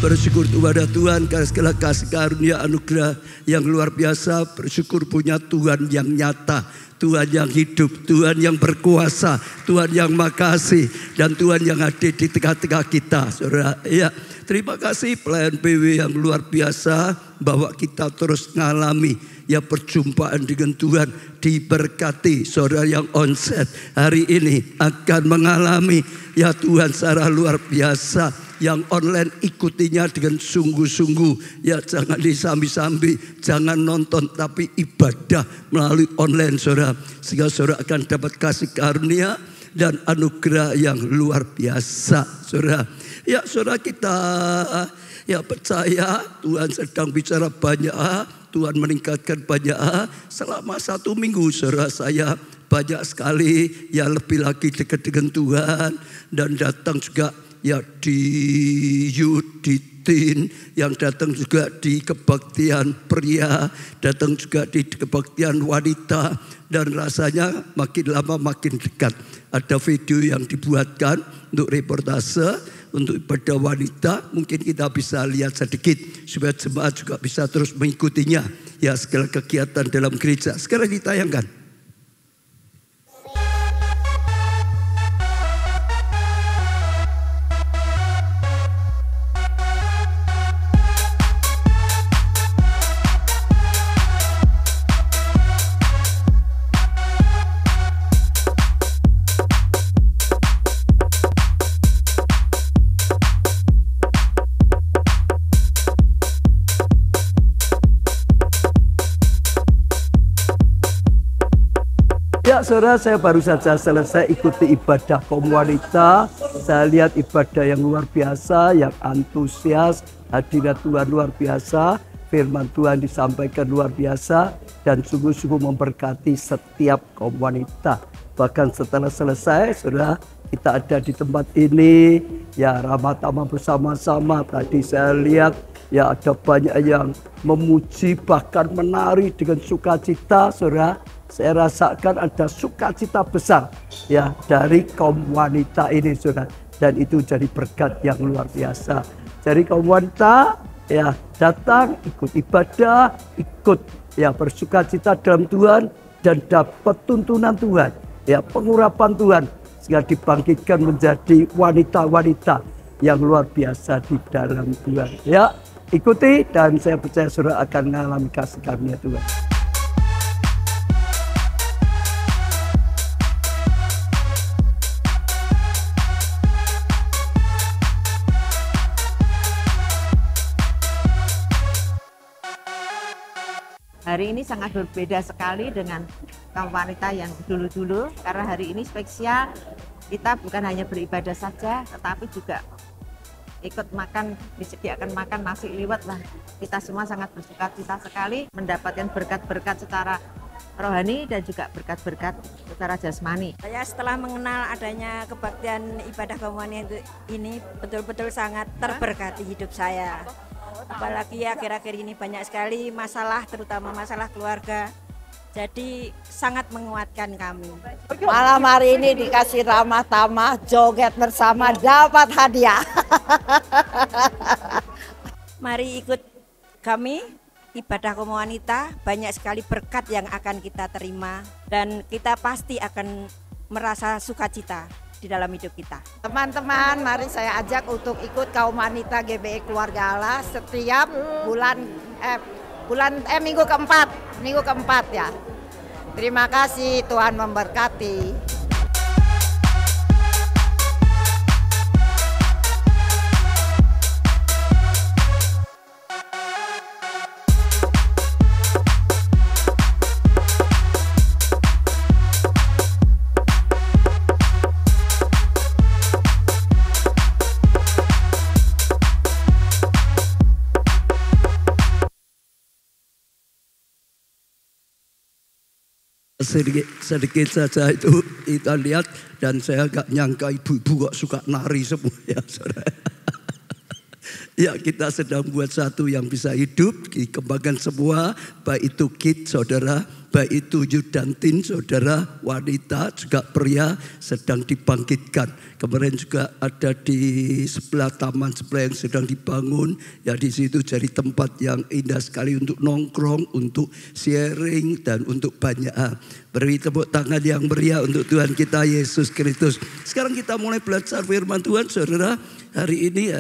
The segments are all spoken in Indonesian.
bersyukur kepada Tuhan karena segala kasih karunia anugerah yang luar biasa. Bersyukur punya Tuhan yang nyata, Tuhan yang hidup, Tuhan yang berkuasa, Tuhan yang makasih, dan Tuhan yang hadir di tengah-tengah kita, saudara. Ya, terima kasih pelayan PW yang luar biasa bahwa kita terus mengalami ya perjumpaan dengan Tuhan. Diberkati saudara yang onset hari ini akan mengalami ya Tuhan secara luar biasa. Yang online ikutinya dengan sungguh-sungguh. Ya jangan disambi-sambi, jangan nonton, tapi ibadah melalui online saudara. Sehingga saudara akan dapat kasih karunia dan anugerah yang luar biasa saudara. Ya saudara, kita ya percaya Tuhan sedang bicara banyak, Tuhan meningkatkan banyak. Selama 1 minggu saudara, saya banyak sekali ya lebih lagi dekat dengan Tuhan. Dan datang juga ya di youth, di teen, yang datang juga di kebaktian pria, datang juga di kebaktian wanita. Dan rasanya makin lama makin dekat. Ada video yang dibuatkan untuk reportase untuk ibadah wanita. Mungkin kita bisa lihat sedikit supaya jemaat juga bisa terus mengikutinya. Ya segala kegiatan dalam gereja. Sekarang ditayangkan. Ya saudara, saya baru saja selesai ikuti ibadah kaum wanita. Saya lihat ibadah yang luar biasa, yang antusias, hadirat Tuhan luar biasa, firman Tuhan disampaikan luar biasa, dan sungguh-sungguh memberkati setiap kaum wanita. Bahkan setelah selesai, saudara, kita ada di tempat ini, ya ramah tamah bersama-sama. Tadi saya lihat ya ada banyak yang memuji, bahkan menari dengan sukacita, saudara. Saya rasakan ada sukacita besar ya dari kaum wanita ini saudara. Dan itu jadi berkat yang luar biasa. Jadi kaum wanita ya datang, ikut ibadah, ikut ya bersukacita dalam Tuhan. Dan dapat tuntunan Tuhan, ya pengurapan Tuhan. Sehingga dibangkitkan menjadi wanita-wanita yang luar biasa di dalam Tuhan. Ya ikuti, dan saya percaya saudara akan mengalami kasih karunia Tuhan. Hari ini sangat berbeda sekali dengan kaum wanita yang dulu-dulu, karena hari ini spesial. Kita bukan hanya beribadah saja, tetapi juga ikut makan, disediakan makan nasi liwet lah. Kita semua sangat bersukacita sekali mendapatkan berkat-berkat secara rohani dan juga berkat-berkat secara jasmani. Saya setelah mengenal adanya kebaktian ibadah kaum wanita ini betul-betul sangat terberkati hidup saya. Apalagi ya akhir-akhir ini banyak sekali masalah, terutama masalah keluarga. Jadi sangat menguatkan kami. Malam hari ini dikasih ramah tamah, joget bersama, dapat hadiah. Mari ikut kami ibadah kaum wanita, banyak sekali berkat yang akan kita terima. Dan kita pasti akan merasa sukacita di dalam hidup kita. Teman-teman, mari saya ajak untuk ikut kaum wanita GBI Keluarga Allah setiap minggu keempat ya. Terima kasih, Tuhan memberkati. Sedikit saja itu kita lihat, dan saya gak nyangka ibu-ibu kok suka nari semua ya saudara. Ya, kita sedang buat satu yang bisa hidup, dikembangkan semua, baik itu kids saudara, baik itu youth dan teen saudara, wanita juga pria sedang dibangkitkan. Kemarin juga ada di sebelah taman sebelah yang sedang dibangun, ya di situ jadi tempat yang indah sekali untuk nongkrong, untuk sharing dan untuk banyak hal. Beri tepuk tangan yang meriah untuk Tuhan kita Yesus Kristus. Sekarang kita mulai belajar firman Tuhan saudara. Hari ini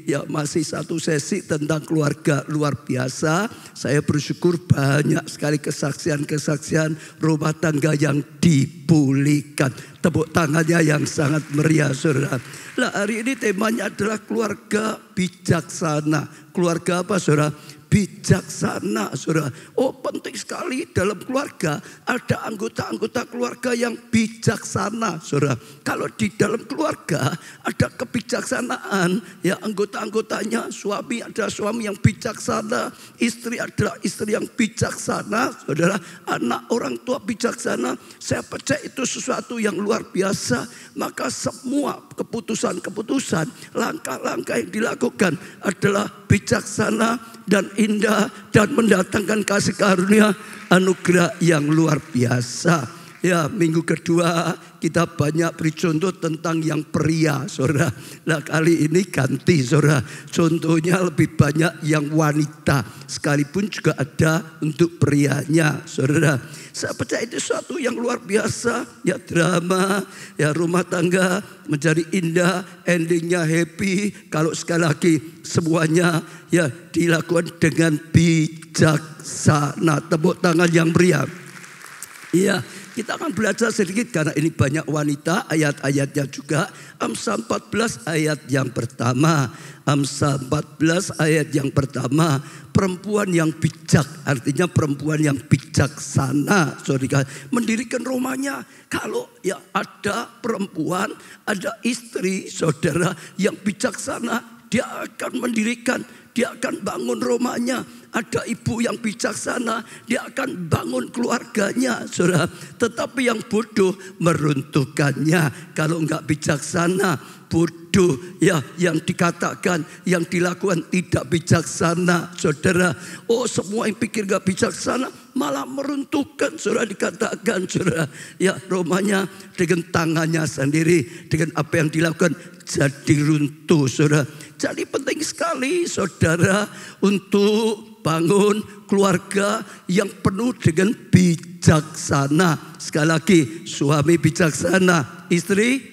ya masih satu sesi tentang keluarga luar biasa. Saya bersyukur banyak sekali kesaksian-kesaksian rumah tangga yang dipulihkan. Tepuk tangannya yang sangat meriah saudara. Nah, hari ini temanya adalah keluarga bijaksana. Keluarga apa saudara? Bijaksana saudara. Oh, penting sekali dalam keluarga ada anggota-anggota keluarga yang bijaksana saudara. Kalau di dalam keluarga ada kebijaksanaan, ya anggota-anggotanya, suami adalah suami yang bijaksana, istri adalah istri yang bijaksana saudara, anak orang tua bijaksana. Saya percaya itu sesuatu yang luar biasa. Maka semua keputusan-keputusan, langkah-langkah yang dilakukan adalah bijaksana dan indah dan mendatangkan kasih karunia anugerah yang luar biasa. Ya, minggu kedua kita banyak beri contoh tentang yang pria saudara. Nah, kali ini ganti saudara. Contohnya lebih banyak yang wanita, sekalipun juga ada untuk prianya saudara. Saya percaya itu sesuatu yang luar biasa. Ya, drama, ya rumah tangga menjadi indah, endingnya happy. Kalau sekali lagi semuanya ya dilakukan dengan bijaksana. Tepuk tangan yang meriah. Iya, kita akan belajar sedikit karena ini banyak wanita, ayat-ayatnya juga. Amsal 14 ayat yang pertama. Amsal 14 ayat yang pertama. Perempuan yang bijak, artinya perempuan yang bijaksana. Saudara, mendirikan rumahnya. Kalau ya ada perempuan, ada istri saudara yang bijaksana, dia akan mendirikan, dia akan bangun rumahnya. Ada ibu yang bijaksana, dia akan bangun keluarganya saudara. Tetapi yang bodoh meruntuhkannya. Kalau enggak bijaksana, bodoh ya, yang dikatakan, yang dilakukan tidak bijaksana saudara. Oh, semua yang pikir enggak bijaksana malah meruntuhkan saudara, dikatakan saudara. Ya, rumahnya dengan tangannya sendiri, dengan apa yang dilakukan jadi runtuh saudara. Jadi penting sekali saudara untuk bangun keluarga yang penuh dengan bijaksana. Sekali lagi, suami bijaksana, istri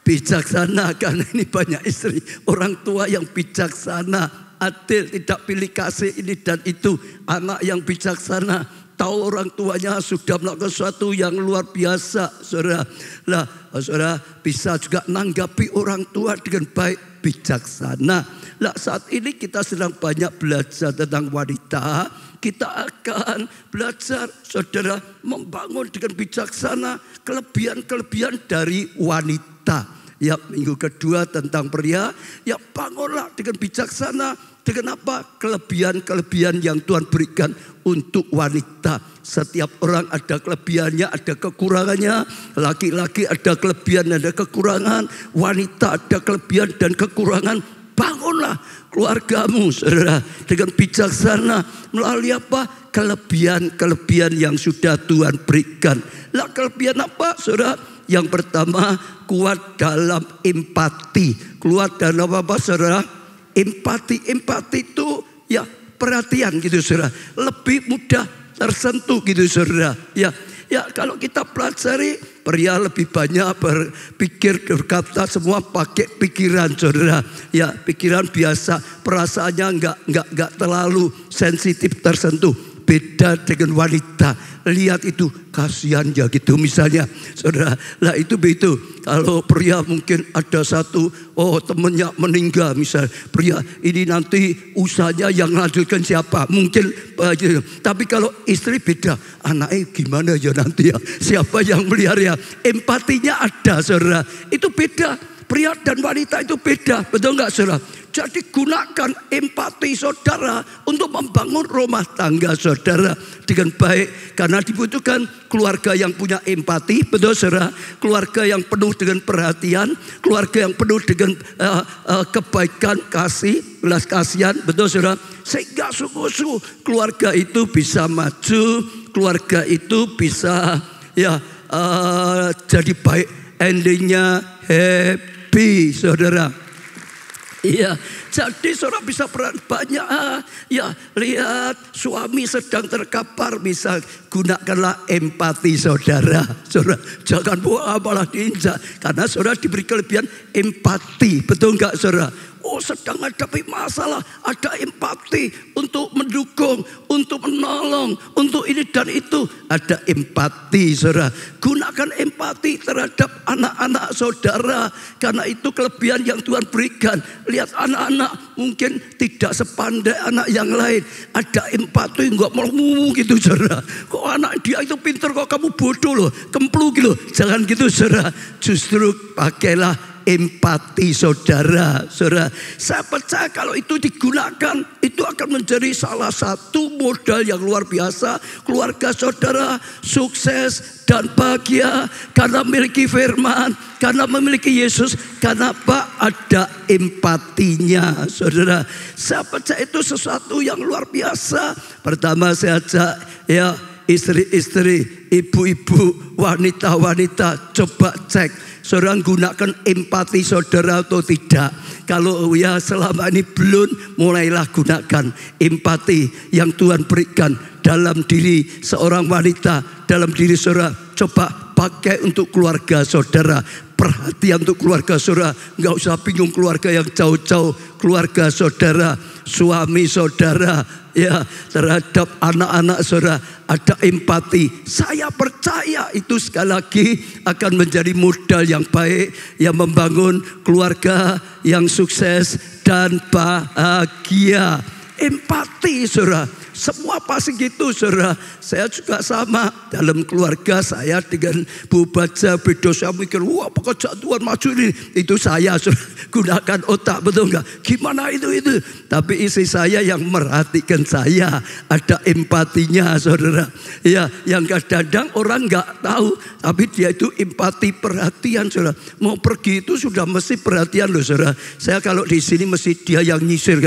bijaksana. Karena ini banyak istri, orang tua yang bijaksana, adil, tidak pilih kasih ini dan itu. Anak yang bijaksana, tahu orang tuanya sudah melakukan sesuatu yang luar biasa saudara. Lah, saudara bisa juga nanggapi orang tua dengan baik, bijaksana. Nah, saat ini kita sedang banyak belajar tentang wanita. Kita akan belajar saudara membangun dengan bijaksana kelebihan-kelebihan dari wanita. Ya, minggu kedua tentang pria. Ya, bangunlah dengan bijaksana. Dengan apa? Kelebihan-kelebihan yang Tuhan berikan untuk wanita. Setiap orang ada kelebihannya, ada kekurangannya. Laki-laki ada kelebihan, ada kekurangan. Wanita ada kelebihan dan kekurangan. Bangunlah keluargamu saudara dengan bijaksana. Melalui apa? Kelebihan-kelebihan yang sudah Tuhan berikan. Lah, kelebihan apa saudara? Yang pertama, kuat dalam empati. Kuat dalam apa saudara? Empati. Empati itu ya perhatian gitu saudara. Lebih mudah tersentuh gitu saudara. Ya, kalau kita pelajari, pria lebih banyak berpikir, berkata, semua pakai pikiran saudara. Ya, pikiran biasa, perasaannya enggak terlalu sensitif tersentuh. Beda dengan wanita. Lihat itu, kasihan ya gitu misalnya saudara. Lah, itu begitu. Kalau pria mungkin ada satu, temennya meninggal misal. Pria ini nanti usahanya yang lanjutkan siapa? Mungkin tapi kalau istri beda. Anaknya gimana ya nanti ya? Siapa yang melihara? Empatinya ada saudara. Itu beda. pria dan wanita itu beda, betul nggak saudara? Jadi gunakan empati saudara untuk membangun rumah tangga saudara dengan baik. Karena dibutuhkan keluarga yang punya empati, betul saudara? Keluarga yang penuh dengan perhatian, keluarga yang penuh dengan kebaikan, kasih, belas kasihan, betul saudara? Sehingga sungguh-sungguh keluarga itu bisa maju, keluarga itu bisa jadi baik, endingnya happy saudara. Iya, jadi saudara bisa banyak lihat suami sedang terkapar, misal gunakanlah empati saudara. Saudara jangan malah diinjak, karena saudara diberi kelebihan empati, betul enggak saudara? Oh, sedang menghadapi masalah, ada empati untuk mendukung, untuk menolong, untuk ini dan itu. Ada empati saudara. Gunakan empati terhadap anak-anak saudara, karena itu kelebihan yang Tuhan berikan. Lihat anak-anak mungkin tidak sepandai anak yang lain, ada empati, enggak mau gitu saudara. Kok anak dia itu pintar, kok kamu bodoh loh, kemplu gitu. Jangan gitu saudara. Justru pakailah empati saudara. Saudara, saya percaya kalau itu digunakan, itu akan menjadi salah satu modal yang luar biasa. Keluarga saudara sukses dan bahagia karena memiliki firman, karena memiliki Yesus. Karena apa? Ada empatinya saudara. Saya percaya itu sesuatu yang luar biasa. Pertama saya ajak istri-istri, ibu-ibu, wanita-wanita, coba cek saudara gunakan empati saudara atau tidak. Kalau selama ini belum, mulailah gunakan empati yang Tuhan berikan dalam diri seorang wanita, dalam diri saudara. Coba pakai untuk keluarga saudara. Perhatian untuk keluarga saudara. Enggak usah bingung keluarga yang jauh-jauh. Keluarga saudara, suami saudara, terhadap anak-anak saudara ada empati. Saya percaya itu sekali lagi akan menjadi modal yang baik yang membangun keluarga yang sukses dan bahagia. Empati saudara, semua pasti gitu saudara. Saya juga sama dalam keluarga saya dengan Bu Baja beda. Saya mikir, wah pekerjaan Tuhan maju ini. Itu saya saudara. Gunakan otak, betul enggak? Gimana itu? Tapi istri saya yang merhatikan saya, ada empatinya saudara. Yang kadang-kadang orang enggak tahu, tapi dia itu empati, perhatian saudara. Mau pergi itu sudah mesti perhatian loh saudara. Saya kalau di sini mesti dia yang nyisir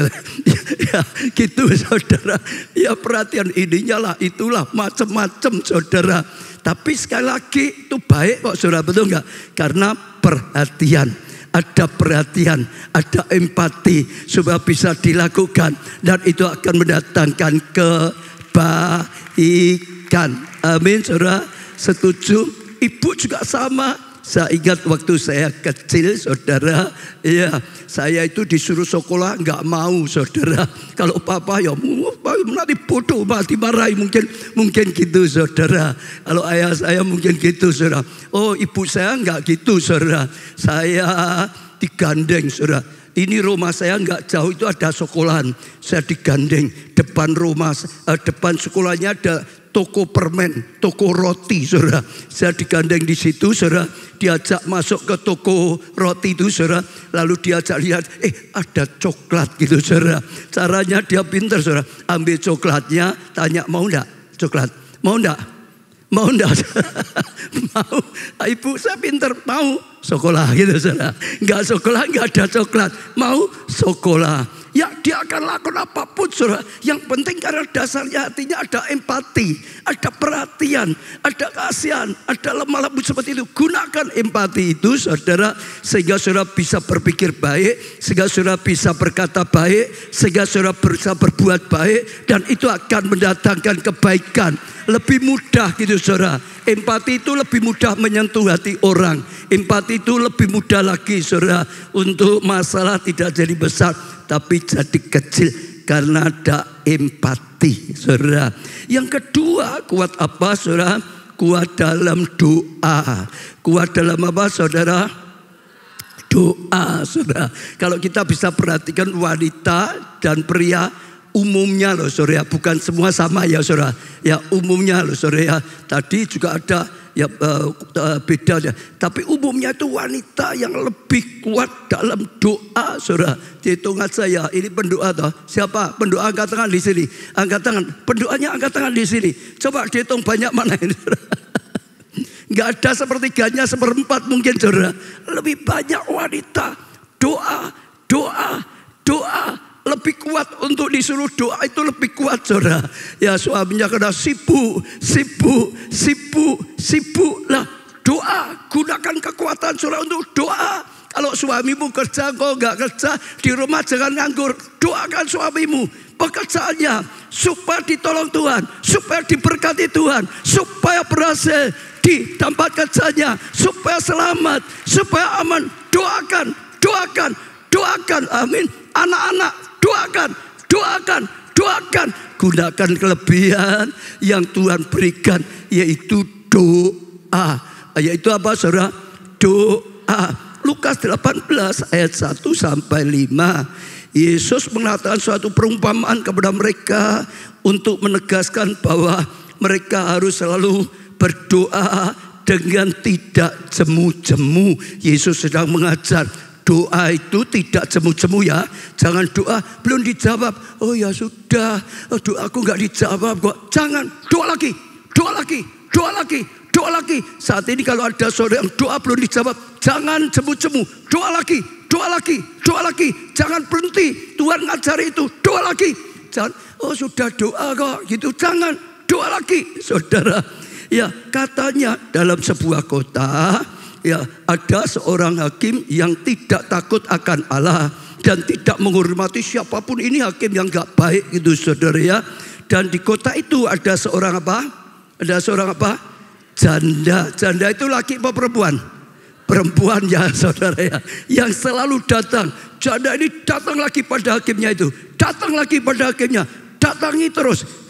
gitu saudara. Perhatian ininya lah, itulah macam-macam saudara. Tapi sekali lagi itu baik kok saudara, betul enggak? Karena perhatian, ada perhatian, ada empati supaya bisa dilakukan, dan itu akan mendatangkan kebaikan. Amin saudara, setuju? Ibu juga sama. Saya ingat waktu saya kecil saudara, saya itu disuruh sekolah nggak mau saudara. Kalau papa nanti bodoh, mati marahi, mungkin gitu saudara. Kalau ayah saya mungkin gitu saudara. Oh, ibu saya nggak gitu saudara. Saya digandeng saudara. Ini rumah saya nggak jauh itu ada sekolahan. Saya digandeng depan rumah, depan sekolahnya ada toko permen, toko roti saudara. Saya digandeng di situ saudara, diajak masuk ke toko roti itu saudara. Lalu diajak lihat, ada coklat gitu saudara. Caranya dia pintar saudara. Ambil coklatnya, tanya mau enggak coklat? Mau enggak? Mau enggak? Mau. Ibu saya pintar, mau sekolah gitu saudara. Enggak sekolah, enggak ada coklat. Mau sekolah. Ya dia akan lakukan apapun saudara. Yang penting karena dasarnya hatinya ada empati, ada perhatian, ada kasihan, ada lemah lembut seperti itu. Gunakan empati itu saudara, sehingga saudara bisa berpikir baik, sehingga saudara bisa berkata baik, sehingga saudara bisa berbuat baik, dan itu akan mendatangkan kebaikan. Lebih mudah gitu saudara. Empati itu lebih mudah menyentuh hati orang. Empati itu lebih mudah lagi saudara, untuk masalah tidak jadi besar tapi jadi kecil karena ada empati saudara. Yang kedua, kuat apa saudara? Kuat dalam doa. Kuat dalam apa saudara? Doa saudara. Kalau kita bisa perhatikan wanita dan pria umumnya loh saudara, bukan semua sama ya saudara. Ya umumnya loh saudara. Tadi juga ada bedanya. Tapi umumnya itu wanita yang lebih kuat dalam doa, saudara. Hitungan saya, ini pendoa toh. Siapa? Pendoa angkat tangan di sini. Angkat tangan. Pendoanya angkat tangan di sini. Coba dihitung banyak mana ini, saudara. Nggak ada sepertiganya, seperempat mungkin, saudara. Lebih banyak wanita. Doa. Lebih kuat untuk disuruh doa itu lebih kuat, saudara. Ya suaminya kena sibuk lah. Doa, gunakan kekuatan saudara untuk doa. Kalau suamimu kerja, kau nggak kerja di rumah jangan nganggur. Doakan suamimu, pekerjaannya supaya ditolong Tuhan, supaya diberkati Tuhan, supaya berhasil di tempat kerjanya, supaya selamat, supaya aman. Doakan. Amin. Anak-anak, doakan. Gunakan kelebihan yang Tuhan berikan, yaitu doa. Yaitu apa, saudara? Doa. Lukas 18 ayat 1 sampai 5. Yesus mengatakan suatu perumpamaan kepada mereka untuk menegaskan bahwa mereka harus selalu berdoa dengan tidak jemu-jemu. Yesus sedang mengajar doa itu tidak jemu-jemu ya. Jangan doa belum dijawab, oh ya sudah, doaku nggak dijawab kok. Jangan, doa lagi. Saat ini kalau ada saudara yang doa belum dijawab, jangan jemu-jemu, doa lagi. Jangan berhenti, Tuhan ngajari itu, doa lagi. Jangan, oh sudah doa kok gitu, jangan, doa lagi, saudara. Ya, katanya dalam sebuah kota, ya, ada seorang hakim yang tidak takut akan Allah dan tidak menghormati siapapun. Ini hakim yang gak baik gitu, saudara ya. Dan di kota itu ada seorang apa? Janda. Janda itu laki apa perempuan? Perempuan ya, saudara ya. Yang selalu datang. Janda ini datang lagi pada hakimnya itu.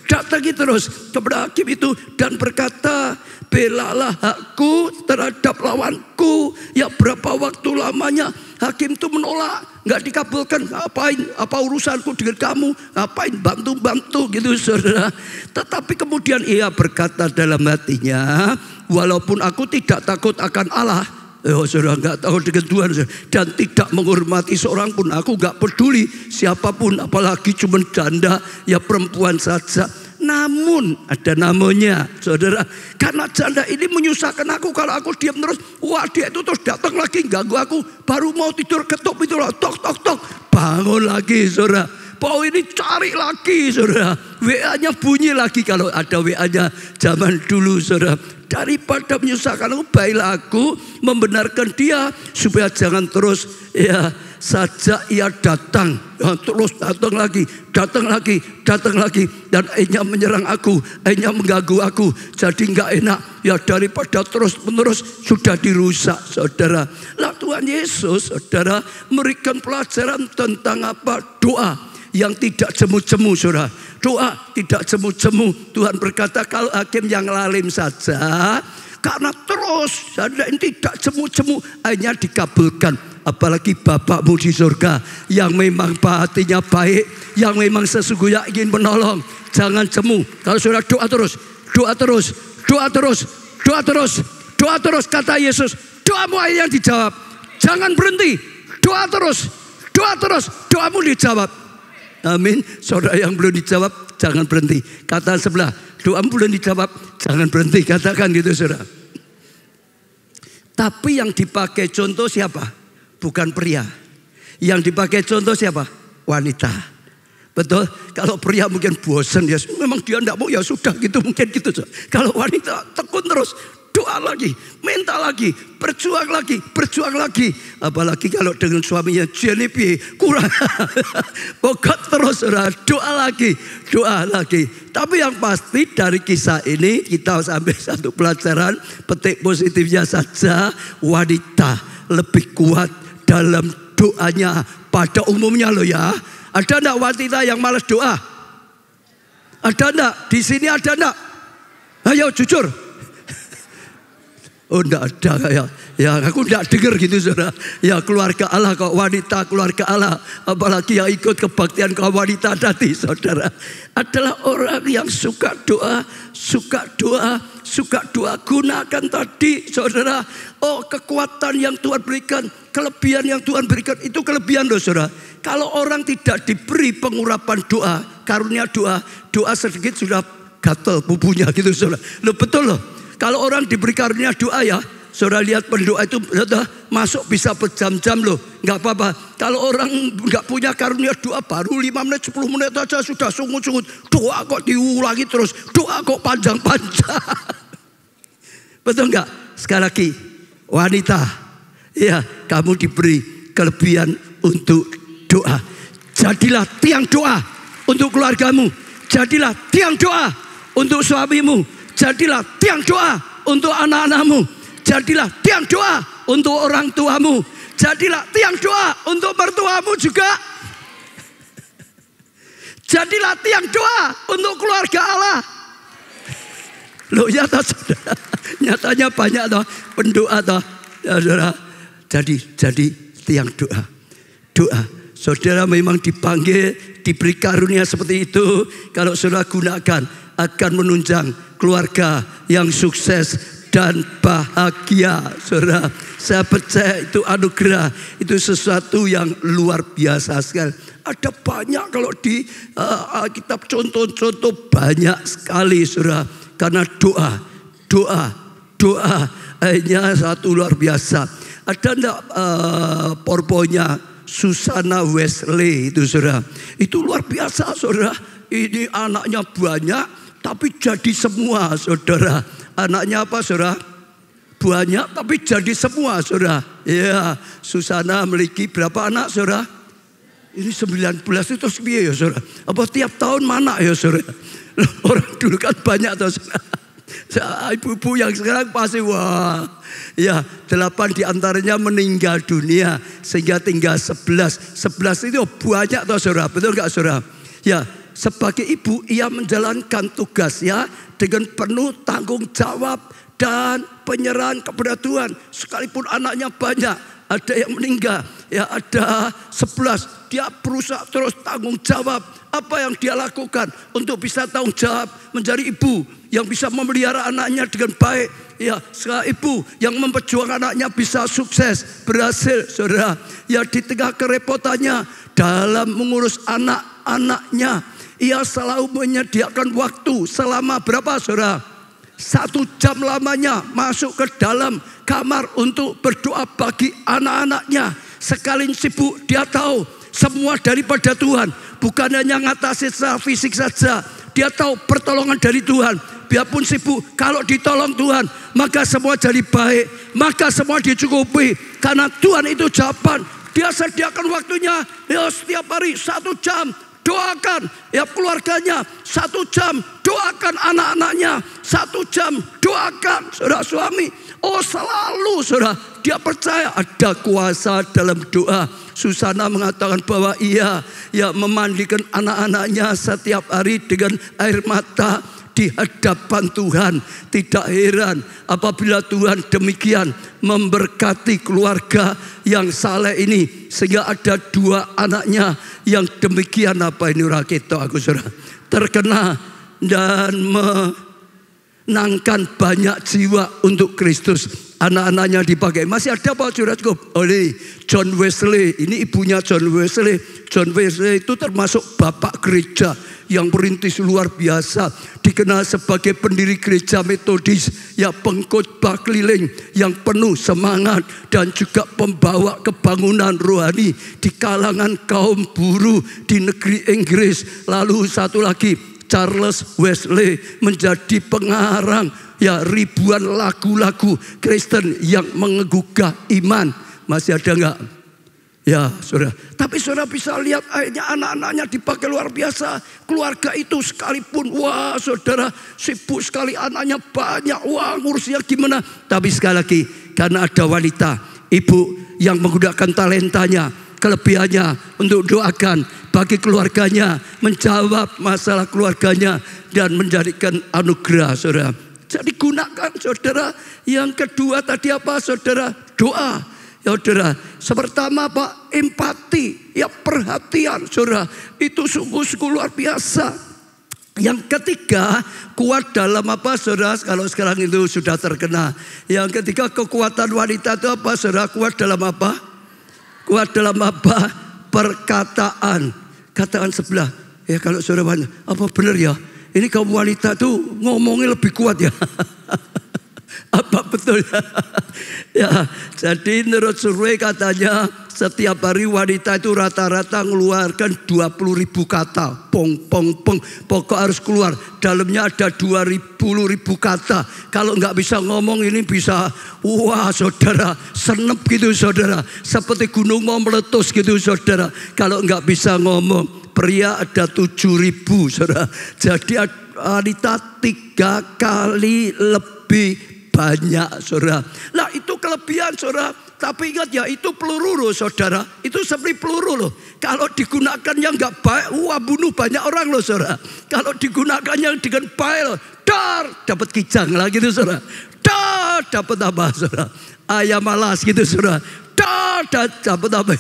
Datangi terus kepada hakim itu dan berkata, belalah hakku terhadap lawanku. Ya, berapa waktu lamanya hakim itu menolak, nggak dikabulkan. Ngapain? Apa urusanku dengan kamu? Ngapain bantu gitu, saudara? Tetapi kemudian ia berkata dalam hatinya, walaupun aku tidak takut akan Allah, saudara, nggak tahu dengan Tuhan, dan tidak menghormati seorang pun, aku nggak peduli siapapun, apalagi cuma janda, ya perempuan saja. Namun ada namanya, saudara, karena janda ini menyusahkan aku. Kalau aku diam terus, wah dia itu terus datang lagi ganggu aku. Baru mau tidur ketuk itu loh, tok, bangun lagi, saudara. Mau ini cari lagi, saudara. WA-nya bunyi lagi kalau ada WA-nya zaman dulu, saudara. Daripada menyusahkan aku, baiklah aku membenarkan dia supaya jangan terus ya saja ia datang, terus datang lagi, dan akhirnya menyerang aku, akhirnya mengganggu aku. Jadi nggak enak ya, daripada terus menerus sudah dirusak, saudara. Lah Tuhan Yesus, saudara, memberikan pelajaran tentang apa? Doa yang tidak jemu-jemu, saudara. Doa tidak jemu-jemu. Tuhan berkata kalau hakim yang lalim saja, karena terus dan tidak jemu-jemu, akhirnya dikabulkan. Apalagi Bapakmu di surga yang memang hatinya baik, yang memang sesungguhnya ingin menolong. Jangan jemu. Kalau sudah doa terus, kata Yesus, doamu akhirnya dijawab. Jangan berhenti, doa terus, doamu dijawab. Amin. Saudara yang belum dijawab, jangan berhenti. Kata sebelah, doamu belum dijawab, jangan berhenti. Katakan gitu, saudara. Tapi yang dipakai contoh siapa? Bukan pria. Yang dipakai contoh siapa? Wanita. Betul? Kalau pria mungkin bosan ya, memang dia tidak mau ya sudah gitu, mungkin gitu. Kalau wanita tekun terus, doa lagi, minta lagi, berjuang lagi. Apalagi kalau dengan suaminya Jennifer kurang. Pokok terus, doa lagi. Tapi yang pasti dari kisah ini kita sampai satu pelajaran, petik positifnya saja, wanita lebih kuat dalam doanya pada umumnya loh ya. Ada enggak wanita yang malas doa? Ada enggak? Di sini ada enggak? Ayo jujur. Oh enggak ada ya. Ya aku enggak dengar gitu saudara. Ya keluarga Allah kok wanita keluarga Allah. Apalagi yang ikut kebaktian kaum wanita tadi saudara. Adalah orang yang suka doa. Gunakan tadi saudara. Oh kekuatan yang Tuhan berikan. Kelebihan yang Tuhan berikan. Itu kelebihan loh saudara. Kalau orang tidak diberi pengurapan doa. Karunia doa. Doa sedikit sudah gatal bubunya gitu saudara. Loh betul loh. Kalau orang diberi karunia doa ya, saudara lihat pendoa itu masuk bisa berjam-jam loh. Enggak apa-apa. Kalau orang enggak punya karunia doa baru 5 menit 10 menit aja sudah sungut-sungut. Doa kok diulangi terus. Doa kok panjang-panjang. Betul enggak? Sekali lagi, wanita, ya kamu diberi kelebihan untuk doa. Jadilah tiang doa untuk keluargamu. Jadilah tiang doa untuk suamimu. Jadilah tiang doa untuk anak-anakmu. Jadilah tiang doa untuk orang tuamu. Jadilah tiang doa untuk mertuamu juga. Jadilah tiang doa untuk keluarga Allah. Loh ya toh saudara. Nyatanya banyak toh pendoa toh. Ya, saudara. Jadi tiang doa. Doa. Saudara memang dipanggil, diberi karunia seperti itu. Kalau saudara gunakan akan menunjang keluarga yang sukses dan bahagia. Saudara, saya percaya itu anugerah, itu sesuatu yang luar biasa sekali. Ada banyak kalau di kitab contoh-contoh banyak sekali saudara. Karena doa hanya satu luar biasa. Ada enggak porponya Susana Wesley itu saudara. Itu luar biasa saudara. Ini anaknya banyak tapi jadi semua saudara. Anaknya apa saudara? Banyak tapi jadi semua saudara. Ya, Susana memiliki berapa anak saudara? Ini 19 itu sepiye ya saudara? Apa tiap tahun mana ya saudara? Orang dulu kan banyak tuh saudara. Ibu-ibu yang sekarang pasti wah. Ya, 8 diantaranya meninggal dunia sehingga tinggal 11. 11 itu banyak tuh saudara. Betul gak saudara? Ya. Sebagai ibu ia menjalankan tugasnya dengan penuh tanggung jawab dan penyerahan kepada Tuhan. Sekalipun anaknya banyak, ada yang meninggal, ya ada 11. Dia berusaha terus tanggung jawab. Apa yang dia lakukan untuk bisa tanggung jawab menjadi ibu yang bisa memelihara anaknya dengan baik. Ya, seorang ibu yang memperjuangkan anaknya bisa sukses, berhasil, saudara. Ya di tengah kerepotannya dalam mengurus anak-anaknya. Ia selalu menyediakan waktu selama berapa saudara? 1 jam lamanya masuk ke dalam kamar untuk berdoa bagi anak-anaknya. Sekali sibuk dia tahu semua daripada Tuhan. Bukan hanya ngatasi secara fisik saja. Dia tahu pertolongan dari Tuhan. Biarpun sibuk, kalau ditolong Tuhan maka semua jadi baik. Maka semua dicukupi. Karena Tuhan itu jawaban. Dia sediakan waktunya ya, setiap hari 1 jam. Doakan ya keluarganya 1 jam, doakan anak-anaknya 1 jam, doakan saudara suami. Oh selalu saudara, dia percaya ada kuasa dalam doa. Susana mengatakan bahwa ia memandikan anak-anaknya setiap hari dengan air mata di hadapan Tuhan. Tidak heran apabila Tuhan demikian memberkati keluarga yang saleh ini. Sehingga ada 2 anaknya yang demikian apa ini rakito aku saudara. Terkena dan menangkan banyak jiwa untuk Kristus. Anak-anaknya dipakai. Masih ada Pak saudara cukup oleh John Wesley. Ini ibunya John Wesley. John Wesley itu termasuk bapak gereja yang perintis luar biasa. Dikenal sebagai pendiri gereja Metodis, ya pengkhotbah keliling yang penuh semangat dan juga pembawa kebangunan rohani di kalangan kaum buruh di negeri Inggris. Lalu satu lagi Charles Wesley menjadi pengarang ya ribuan lagu-lagu Kristen yang menggugah iman. Masih ada enggak? Ya saudara, tapi saudara bisa lihat akhirnya anak-anaknya dipakai luar biasa. Keluarga itu sekalipun, wah saudara sibuk sekali, anaknya banyak, wah ngurusnya gimana. Tapi sekali lagi, karena ada wanita, ibu yang menggunakan talentanya, kelebihannya untuk doakan bagi keluarganya, menjawab masalah keluarganya dan menjadikan anugerah saudara. Jadi gunakan saudara. Yang kedua tadi apa saudara? Doa. Ya saudara, pertama apa? Empati, ya perhatian saudara. Itu sungguh-sungguh luar biasa. Yang ketiga, kuat dalam apa saudara? Kalau sekarang itu sudah terkena. Yang ketiga, kekuatan wanita itu apa saudara? Kuat dalam apa? Kuat dalam apa? Perkataan. Katakan sebelah. Ya kalau saudara banyak, apa benar ya? Ini kaum wanita tuh ngomongnya lebih kuat ya. Apa betul ya? Ya, jadi menurut survei katanya setiap hari wanita itu rata-rata mengeluarkan 20.000 kata. Pong, pong, pong. Pokok harus keluar. Dalamnya ada 20.000 kata. Kalau nggak bisa ngomong ini bisa, wah saudara, senep gitu saudara. Seperti gunung mau meletus gitu saudara. Kalau nggak bisa ngomong. Pria ada 7.000 saudara. Jadi wanita 3 kali lebih banyak saudara. Nah itu kelebihan saudara. Tapi ingat ya, itu peluru loh saudara. Itu seperti peluru loh. Kalau digunakan yang nggak baik, wah bunuh banyak orang loh saudara. Kalau digunakan yang dengan baik loh, dar dapat kijang lah gitu saudara. Dar dapat apa saudara? Ayam malas gitu saudara. Dar dapat apa?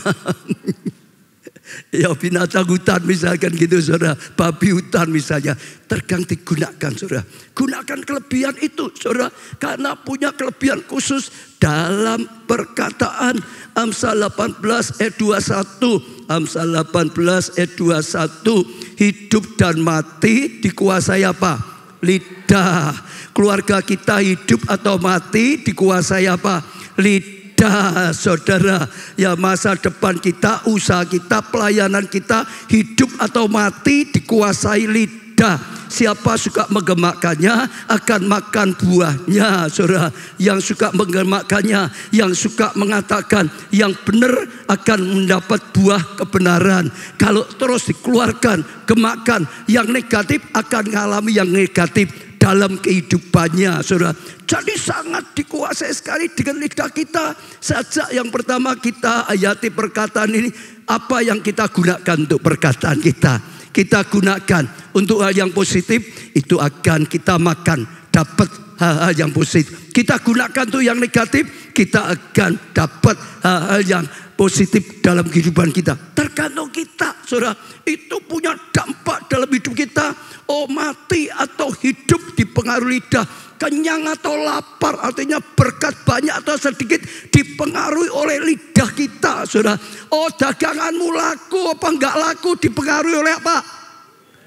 Ya binatang hutan misalkan gitu saudara. Babi hutan misalnya. Tergang digunakan saudara. Gunakan kelebihan itu saudara. Karena punya kelebihan khusus dalam perkataan. Amsal 18 ayat 21. Amsal 18 ayat 21. Hidup dan mati dikuasai apa? Lidah. Keluarga kita hidup atau mati dikuasai apa? Lidah. Saudara, ya masa depan kita, usaha kita, pelayanan kita, hidup atau mati dikuasai lidah. Siapa suka menggemakkannya akan makan buahnya saudara. Yang suka menggemakkannya, yang suka mengatakan yang benar akan mendapat buah kebenaran. Kalau terus dikeluarkan, gemakan yang negatif akan mengalami yang negatif dalam kehidupannya saudara. Jadi sangat dikuasai sekali dengan lidah kita. Sejak yang pertama kita hayati perkataan ini. Apa yang kita gunakan untuk perkataan kita? Kita gunakan untuk hal yang positif, itu akan kita makan, dapat hal-hal yang positif. Kita gunakan untuk yang negatif, kita akan dapat hal-hal yang positif dalam kehidupan kita. Tergantung kita saudara. Itu punya dampak dalam hidup kita. Oh mati atau hidup dipengaruhi lidah. Kenyang atau lapar, artinya berkat banyak atau sedikit dipengaruhi oleh lidah kita saudara. Oh daganganmu laku apa enggak laku dipengaruhi oleh apa?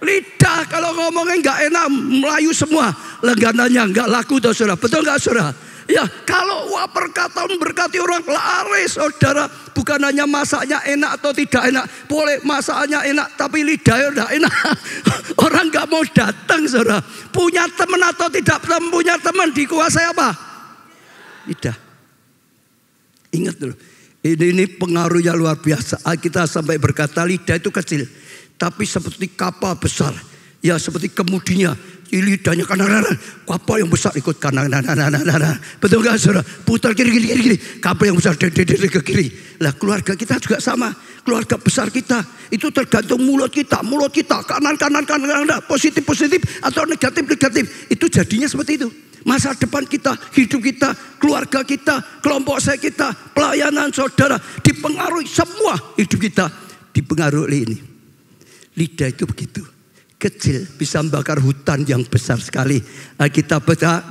Lidah. Kalau ngomongnya enggak enak, melayu semua, langganannya enggak laku tuh saudara. Betul enggak saudara? Ya kalau wah perkataan berkati orang laris saudara. Bukan hanya masaknya enak atau tidak enak. Boleh masaknya enak tapi lidahnya udah enak. Orang gak mau datang saudara. Punya teman atau tidak punya teman dikuasai apa? Lidah. Ingat dulu. Ini pengaruhnya luar biasa. Kita sampai berkata lidah itu kecil. Tapi seperti kapal besar. Ya seperti kemudinya. Lidahnya kanan. Kapal yang besar ikut kanan. Betul gak saudara? Putar kiri. Kapal yang besar ke kiri. Lah keluarga kita juga sama. Keluarga besar kita. Itu tergantung mulut kita. Kanan. Positif atau negatif. Itu jadinya seperti itu. Masa depan kita, hidup kita, keluarga kita, kelompok saya kita, pelayanan saudara. Dipengaruhi semua hidup kita. Dipengaruhi oleh ini. Lidah itu begitu. Kecil bisa membakar hutan yang besar sekali. Kita bisa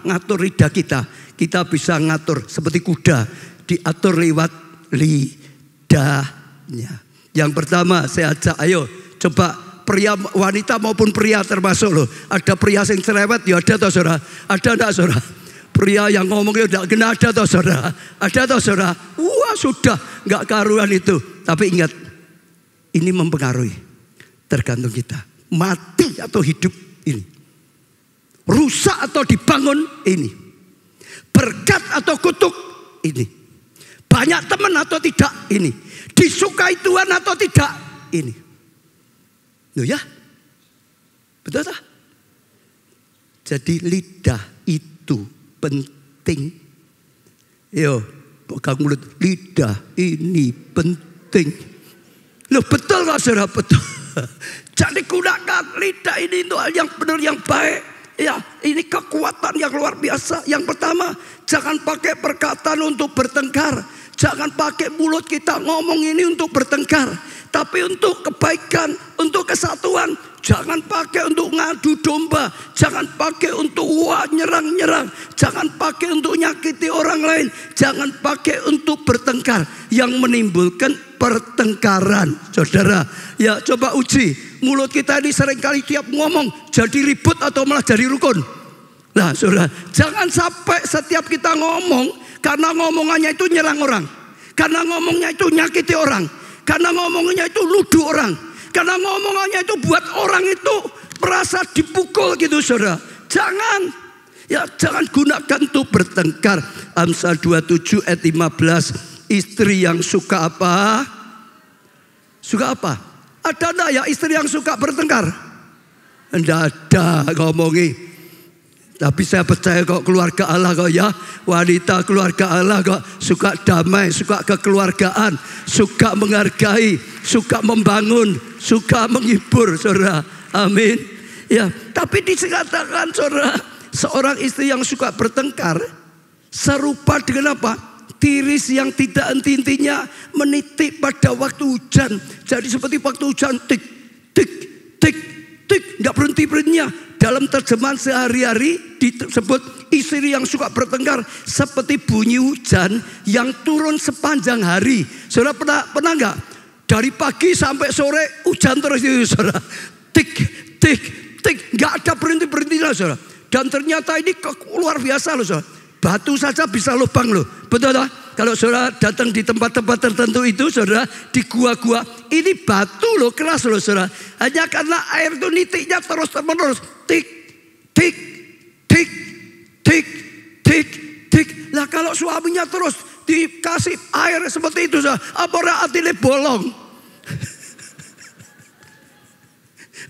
ngatur lidah kita. Kita bisa ngatur seperti kuda, diatur lewat lidahnya. Yang pertama saya ajak, ayo coba pria, wanita maupun pria termasuk loh. Ada pria yang cerewet, ya ada toh saudara. Ada enggak saudara? Pria yang ngomongnya udah kena ada toh saudara. Ada toh saudara. Wah sudah nggak karuan itu. Tapi ingat, ini mempengaruhi. Tergantung kita. Mati atau hidup ini. Rusak atau dibangun ini. Berkat atau kutuk ini. Banyak teman atau tidak ini. Disukai Tuhan atau tidak ini. Loh ya. Betul tak? Jadi lidah itu penting. Yo, pegang mulut. Lidah ini penting. Loh betul gak saudara? Betul. Jadi gunakan lidah ini untuk hal yang benar, yang baik. Ya, ini kekuatan yang luar biasa. Yang pertama, jangan pakai perkataan untuk bertengkar. Jangan pakai mulut kita ngomong ini untuk bertengkar, tapi untuk kebaikan, untuk kesatuan. Jangan pakai untuk ngadu domba. Jangan pakai untuk nyerang-nyerang. Jangan pakai untuk nyakiti orang lain. Jangan pakai untuk bertengkar yang menimbulkan pertengkaran. Saudara, ya coba uji. Mulut kita ini seringkali tiap ngomong jadi ribut atau malah jadi rukun. Nah saudara, jangan sampai setiap kita ngomong, karena ngomongannya itu nyerang orang, karena ngomongnya itu nyakiti orang, karena ngomongnya itu nuduh orang, karena ngomongannya itu buat orang itu merasa dipukul gitu saudara. Jangan, ya jangan gunakan untuk bertengkar. Amsal 27 ayat 15. Istri yang suka apa? Suka apa? Ada enggak ya istri yang suka bertengkar? Enggak ada ngomongi. Tapi saya percaya kok keluarga Allah kok ya. Wanita keluarga Allah kok suka damai, suka kekeluargaan, suka menghargai, suka membangun, suka menghibur saudara. Amin. Ya, tapi dikatakan saudara, seorang istri yang suka bertengkar serupa dengan apa? Tiris yang tidak henti-hentinya menitik pada waktu hujan. Jadi seperti waktu hujan tik, tik, tik, tik, tidak berhenti-berhentinya. Dalam terjemahan sehari-hari disebut istri yang suka bertengkar seperti bunyi hujan yang turun sepanjang hari. Saudara pernah enggak? Dari pagi sampai sore hujan terus itu saudara. Tik, tik, tik, enggak ada berhenti-berhentinya saudara. Dan ternyata ini luar biasa loh saudara. Batu saja bisa lubang loh. Betul tak? Kalau saudara datang di tempat-tempat tertentu itu saudara, di gua-gua, ini batu loh, keras loh saudara. Hanya karena air itu nitiknya terus-menerus. Tik, tik, tik, tik, tik, tik. Lah kalau suaminya terus dikasih air seperti itu saudara, apa artinya bolong?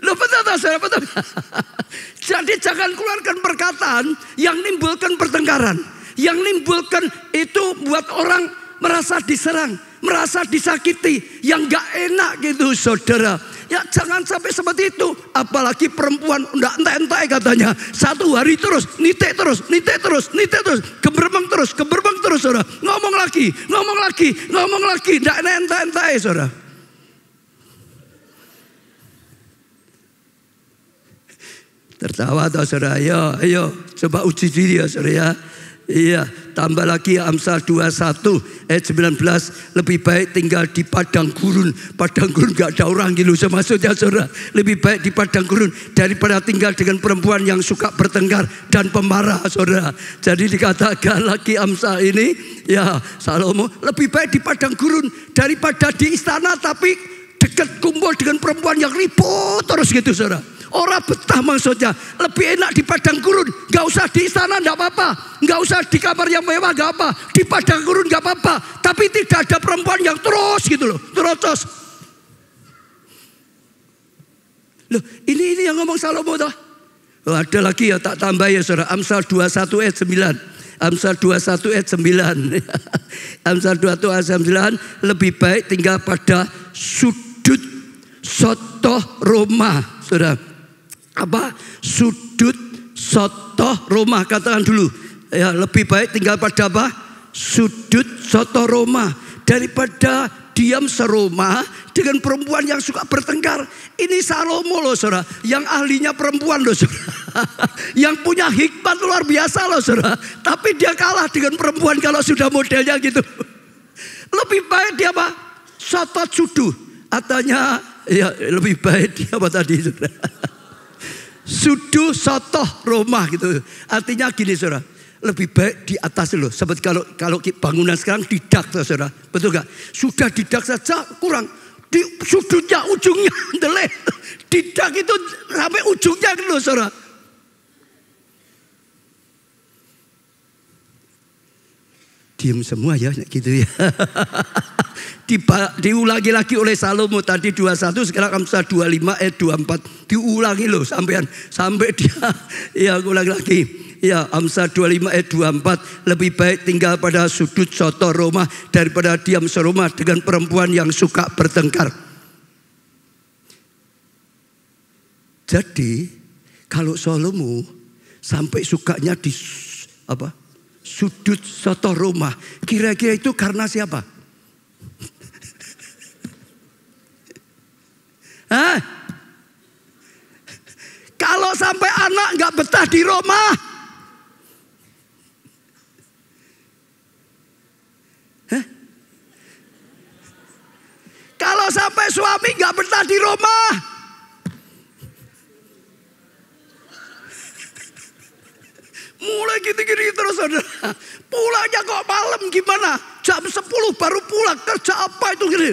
Loh betul tak saudara? Betul. Jadi jangan keluarkan perkataan yang menimbulkan pertengkaran, yang menimbulkan itu buat orang merasa diserang, merasa disakiti, yang gak enak gitu saudara. Ya jangan sampai seperti itu. Apalagi perempuan enggak entek-entek katanya. Satu hari terus, nitik terus, nitik terus, nitik terus, geberbeng terus saudara. Ngomong lagi, ngomong lagi, ngomong lagi, enggak entek-entek saudara. Tertawa atau saudara? Ayo coba uji diri ya saudara ya. Iya, tambah lagi Amsal 21 ayat 19. Lebih baik tinggal di padang gurun. Padang gurun gak ada orang gitu maksudnya saudara. Lebih baik di padang gurun daripada tinggal dengan perempuan yang suka bertengkar dan pemarah saudara. Jadi dikatakan lagi Amsal ini, ya Salomo, lebih baik di padang gurun daripada di istana tapi dekat kumpul dengan perempuan yang ribut terus gitu saudara. Orang betah maksudnya. Lebih enak di padang gurun. Gak usah di istana gak apa-apa. Gak usah di kamar yang mewah gak apa. Di padang gurun gak apa-apa. Tapi tidak ada perempuan yang terus gitu loh. Terus. Loh ini yang ngomong Salomo toh. Oh, ada lagi ya tak tambah ya saudara. Amsal 21 ayat 9. Amsal 21 ayat 9. Amsal 21 ayat 9. Lebih baik tinggal pada sudut sotoh Roma. Saudara. Apa? Sudut sotoh Roma. Katakan dulu. Ya, lebih baik tinggal pada apa? Sudut sotoh Roma daripada diam serumah dengan perempuan yang suka bertengkar. Ini Salomo loh saudara, yang ahlinya perempuan loh saudara. Yang punya hikmat luar biasa loh saudara. Tapi dia kalah dengan perempuan kalau sudah modelnya gitu. Lebih baik dia apa? Soto judu. Artinya ya lebih baik dia apa tadi saudara? Sudu sotoh Roma gitu. Artinya gini saudara, lebih baik di atas loh. Seperti kalau bangunan sekarang didak saudara, betul gak? Sudah didak saja kurang, di sudutnya ujungnya deleh. Didak itu sampai ujungnya gitu loh saudara. Diam semua ya gitu ya. Diulangi lagi oleh Salomo tadi 21, sekarang Amsal 25 ayat 24. Diulangi loh sampai dia ya ulangi lagi. Ya Amsal 25 ayat 24. Lebih baik tinggal pada sudut sotoh Roma daripada diam serumah dengan perempuan yang suka bertengkar. Jadi kalau Salomo sampai sukanya di sudut soto rumah, kira-kira itu karena siapa? Hah? Kalau sampai anak nggak betah di rumah, kalau sampai suami nggak betah di rumah, mulai gini-gini terus saudara. Pulangnya kok malam gimana? Jam 10 baru pulang, kerja apa itu gini?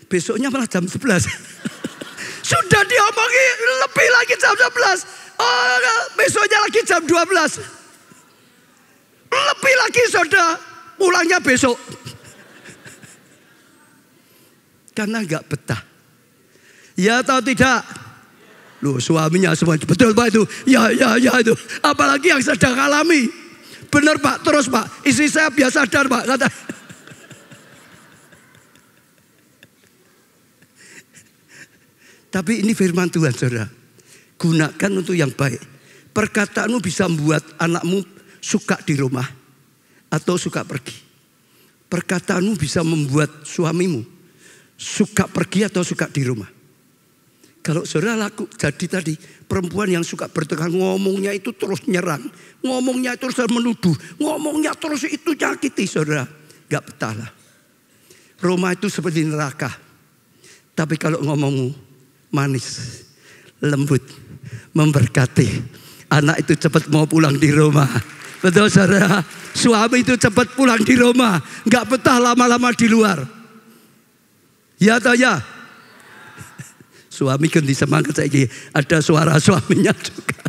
Besoknya malah jam 11. Sudah diomongi lebih lagi jam 11. Besoknya lagi jam 12. Lebih lagi saudara, pulangnya besok. Karena nggak betah. Ya atau tidak? Loh, suaminya semua betul Pak itu. Ya itu. Apalagi yang sedang alami. Benar Pak, terus Pak. Istri saya biasa sadar Pak, kata. Tapi ini firman Tuhan saudara. Gunakan untuk yang baik. Perkataanmu bisa membuat anakmu suka di rumah atau suka pergi. Perkataanmu bisa membuat suamimu suka pergi atau suka di rumah. Kalau saudara laku jadi tadi perempuan yang suka bertengkar, ngomongnya itu terus nyerang, ngomongnya terus menuduh, ngomongnya terus itu nyakiti saudara, gak betah lah. Rumah itu seperti neraka. Tapi kalau ngomongmu manis, lembut, memberkati, anak itu cepat mau pulang di rumah. Betul saudara? Suami itu cepat pulang di rumah, gak betah lama-lama di luar. Ya atau ya? Suami ganti semangat saya, ada suara suaminya juga.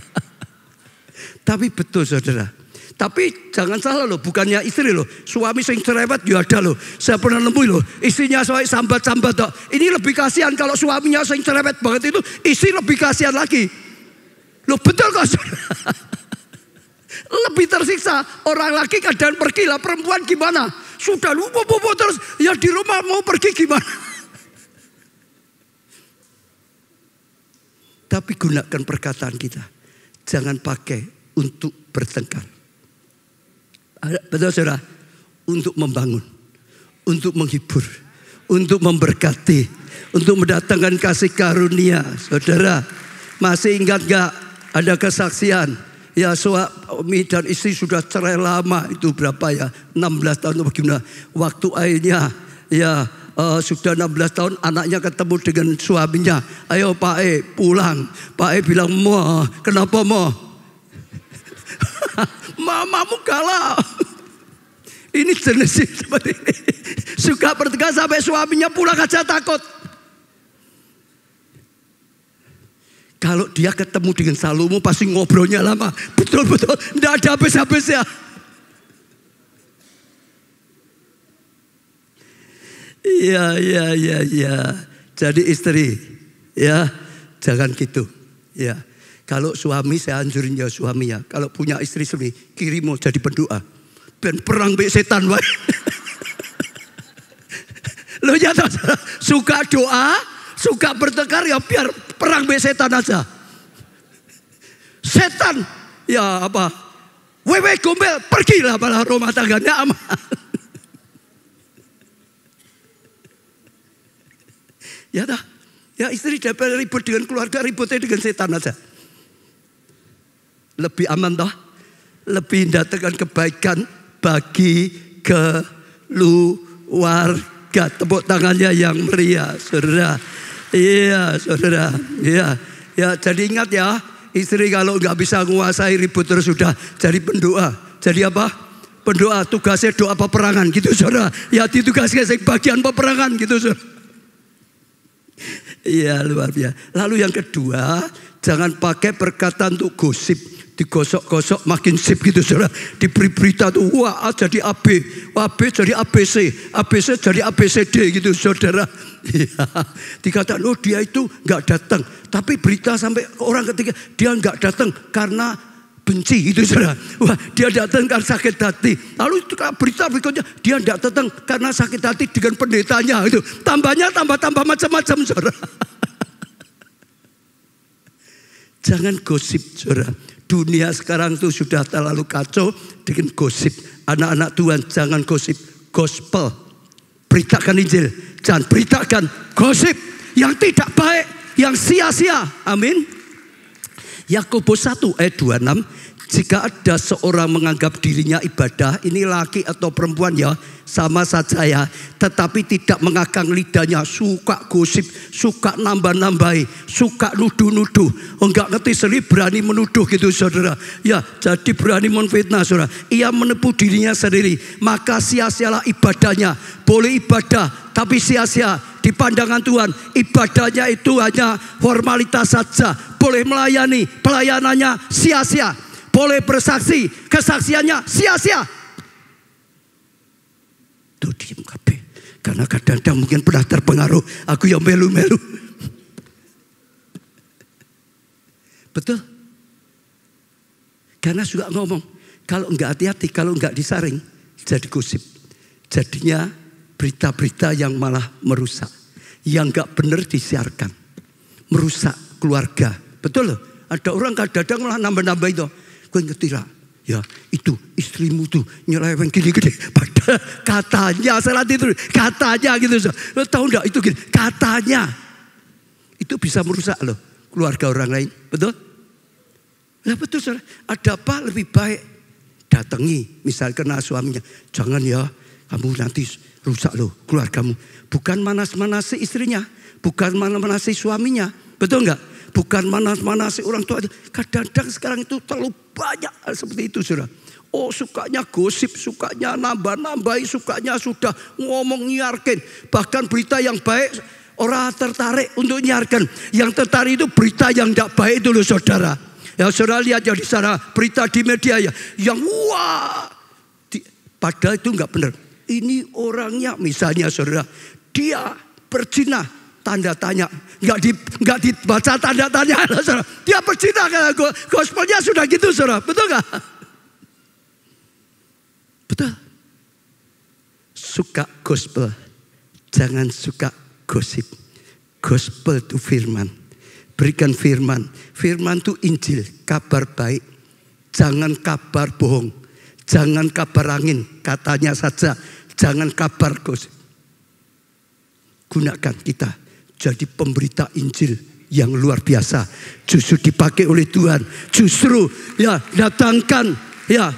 Tapi betul saudara. Tapi jangan salah loh, bukannya istri loh. Suami sing cerewet ya ada loh. Saya pernah nemui loh, istrinya sambat-sambat toh. Ini lebih kasihan kalau suaminya sing cerewet banget itu, istri lebih kasihan lagi. Loh betul kok saudara. Lebih tersiksa. Orang laki kadang pergi lah, perempuan gimana? Sudah lupa terus, ya di rumah mau pergi gimana? Tapi gunakan perkataan kita. Jangan pakai untuk bertengkar. Betul saudara? Untuk membangun. Untuk menghibur. Untuk memberkati. Untuk mendatangkan kasih karunia. Saudara, masih ingat gak ada kesaksian? Ya suami dan istri sudah cerai lama. Itu berapa ya? 16 tahun atau bagaimana? Waktu akhirnya ya sudah 16 tahun anaknya ketemu dengan suaminya. Ayo Pak E pulang. Pak E bilang, "Ma, kenapa Ma?" "Mamamu galau." Ini jenis seperti ini. Suka bertengkar sampai suaminya pulang aja takut. Kalau dia ketemu dengan Salomo pasti ngobrolnya lama. Betul-betul, tidak ada habis-habisnya. Iya. Jadi istri, ya jangan gitu. Ya, kalau suami saya anjurin ya suami ya. Kalau punya istri sendiri, kirim mau jadi pendoa. Ben perang be setan wae. Lo ya suka doa, suka bertengkar ya biar perang be setan aja. Setan ya apa? Wewe gombel pergilah malah rumah tangganya aman. Ya dah, ya istri daripada ribut dengan keluarga, ributnya dengan setan aja. Lebih aman toh, lebih mendatangkan kebaikan bagi keluarga. Tepuk tangannya yang meriah, saudara. Iya, saudara. Iya, ya. Jadi ingat ya, istri kalau nggak bisa menguasai ribut terus sudah jadi pendoa. Jadi apa? Pendoa, tugasnya doa peperangan gitu, saudara. Ya ditugaskan bagian peperangan gitu, saudara. Iya luar biasa. Lalu yang kedua, jangan pakai perkataan untuk gosip, digosok-gosok makin sip gitu saudara. Diberi berita tuh wah jadi AB, AB jadi ABC, ABC jadi ABCD gitu saudara. Ya, dikatakan oh dia itu nggak datang, tapi berita sampai orang ketiga dia nggak datang karena benci gitu saudara. Wah dia datang karena sakit hati. Lalu itu berita berikutnya dia tidak datang karena sakit hati dengan pendetanya itu. Tambah macam-macam saudara. Jangan gosip, saudara. Dunia sekarang tuh sudah terlalu kacau dengan gosip. Anak-anak Tuhan, jangan gosip. Gospel. Beritakan Injil. Jangan beritakan gosip yang tidak baik, yang sia-sia. Amin. Yakobus 1 ayat 26. Jika ada seorang menganggap dirinya ibadah, ini laki atau perempuan ya, sama saja ya. Tetapi tidak mengakang lidahnya, suka gosip, suka nambah-nambahi, suka nuduh-nuduh. Enggak ngerti sendiri, berani menuduh gitu saudara. Ya, jadi berani menfitnah saudara. Ia menipu dirinya sendiri, maka sia-sialah ibadahnya. Boleh ibadah, tapi sia-sia. Di pandangan Tuhan, ibadahnya itu hanya formalitas saja. Boleh melayani, pelayanannya sia-sia. Boleh bersaksi, kesaksiannya sia-sia. Tuh diem kabeh. Karena kadang-kadang mungkin pernah terpengaruh. Aku yang melu-melu. Betul? Karena suka ngomong. Kalau enggak hati-hati, kalau enggak disaring, jadi gosip. Jadinya berita-berita yang malah merusak. Yang enggak benar disiarkan. Merusak keluarga. Betul loh? Ada orang kadang-kadang malah nambah-nambah itu. Gue ngerti lah, ya itu istrimu tuh nyeleweng gini-gini. Padahal katanya, salah itu katanya gitu. Lo tahu enggak itu gini, katanya. Itu bisa merusak loh keluarga orang lain, betul? Nah betul saudara, ada apa lebih baik datangi, misal kena suaminya. Jangan ya, kamu nanti rusak loh keluargamu. Bukan manas-manasi istrinya, bukan manas-manasi suaminya, betul enggak? Bukan manas-manasi orang tua. Kadang-kadang sekarang itu terlalu banyak seperti itu saudara. Oh sukanya gosip, sukanya nambah-nambahi, sukanya sudah ngomong nyiarkan. Bahkan berita yang baik orang tertarik untuk nyiarkan. Yang tertarik itu berita yang tidak baik itu loh saudara. Ya saudara lihat ya di sana berita di media ya. Yang wah. Padahal itu enggak benar. Ini orangnya misalnya saudara. Dia berzina. Tanda tanya, nggak dibaca tanda tanya, saudara. Dia bercita kan, gospelnya sudah gitu, saudara. Betul nggak? Betul. Suka gospel, jangan suka gosip. Gospel itu firman, berikan firman. Firman itu Injil, kabar baik. Jangan kabar bohong, jangan kabar angin, katanya saja. Jangan kabar gosip. Gunakan kita. Jadi pemberita Injil yang luar biasa. Justru dipakai oleh Tuhan. Justru ya datangkan ya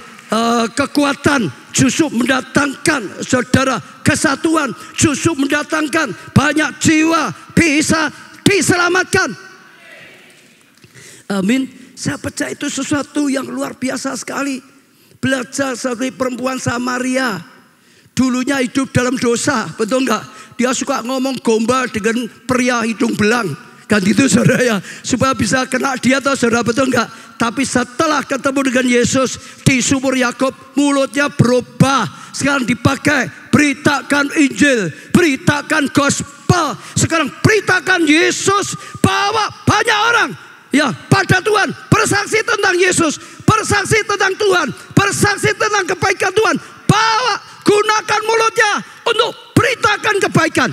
kekuatan. Justru mendatangkan saudara kesatuan. Justru mendatangkan banyak jiwa bisa diselamatkan. Amin. Saya percaya itu sesuatu yang luar biasa sekali. Belajar seperti perempuan Samaria. Dulunya hidup dalam dosa, betul enggak? Dia suka ngomong gombal dengan pria hidung belang. Kan itu saudara ya. Supaya bisa kena dia atau saudara, betul enggak? Tapi setelah ketemu dengan Yesus di sumur Yakub, mulutnya berubah. Sekarang dipakai, beritakan Injil, beritakan gospel. Sekarang beritakan Yesus, bawa banyak orang ya pada Tuhan. Bersaksi tentang Yesus, bersaksi tentang Tuhan, bersaksi tentang kebaikan Tuhan. Bawa, gunakan mulutnya untuk beritakan kebaikan.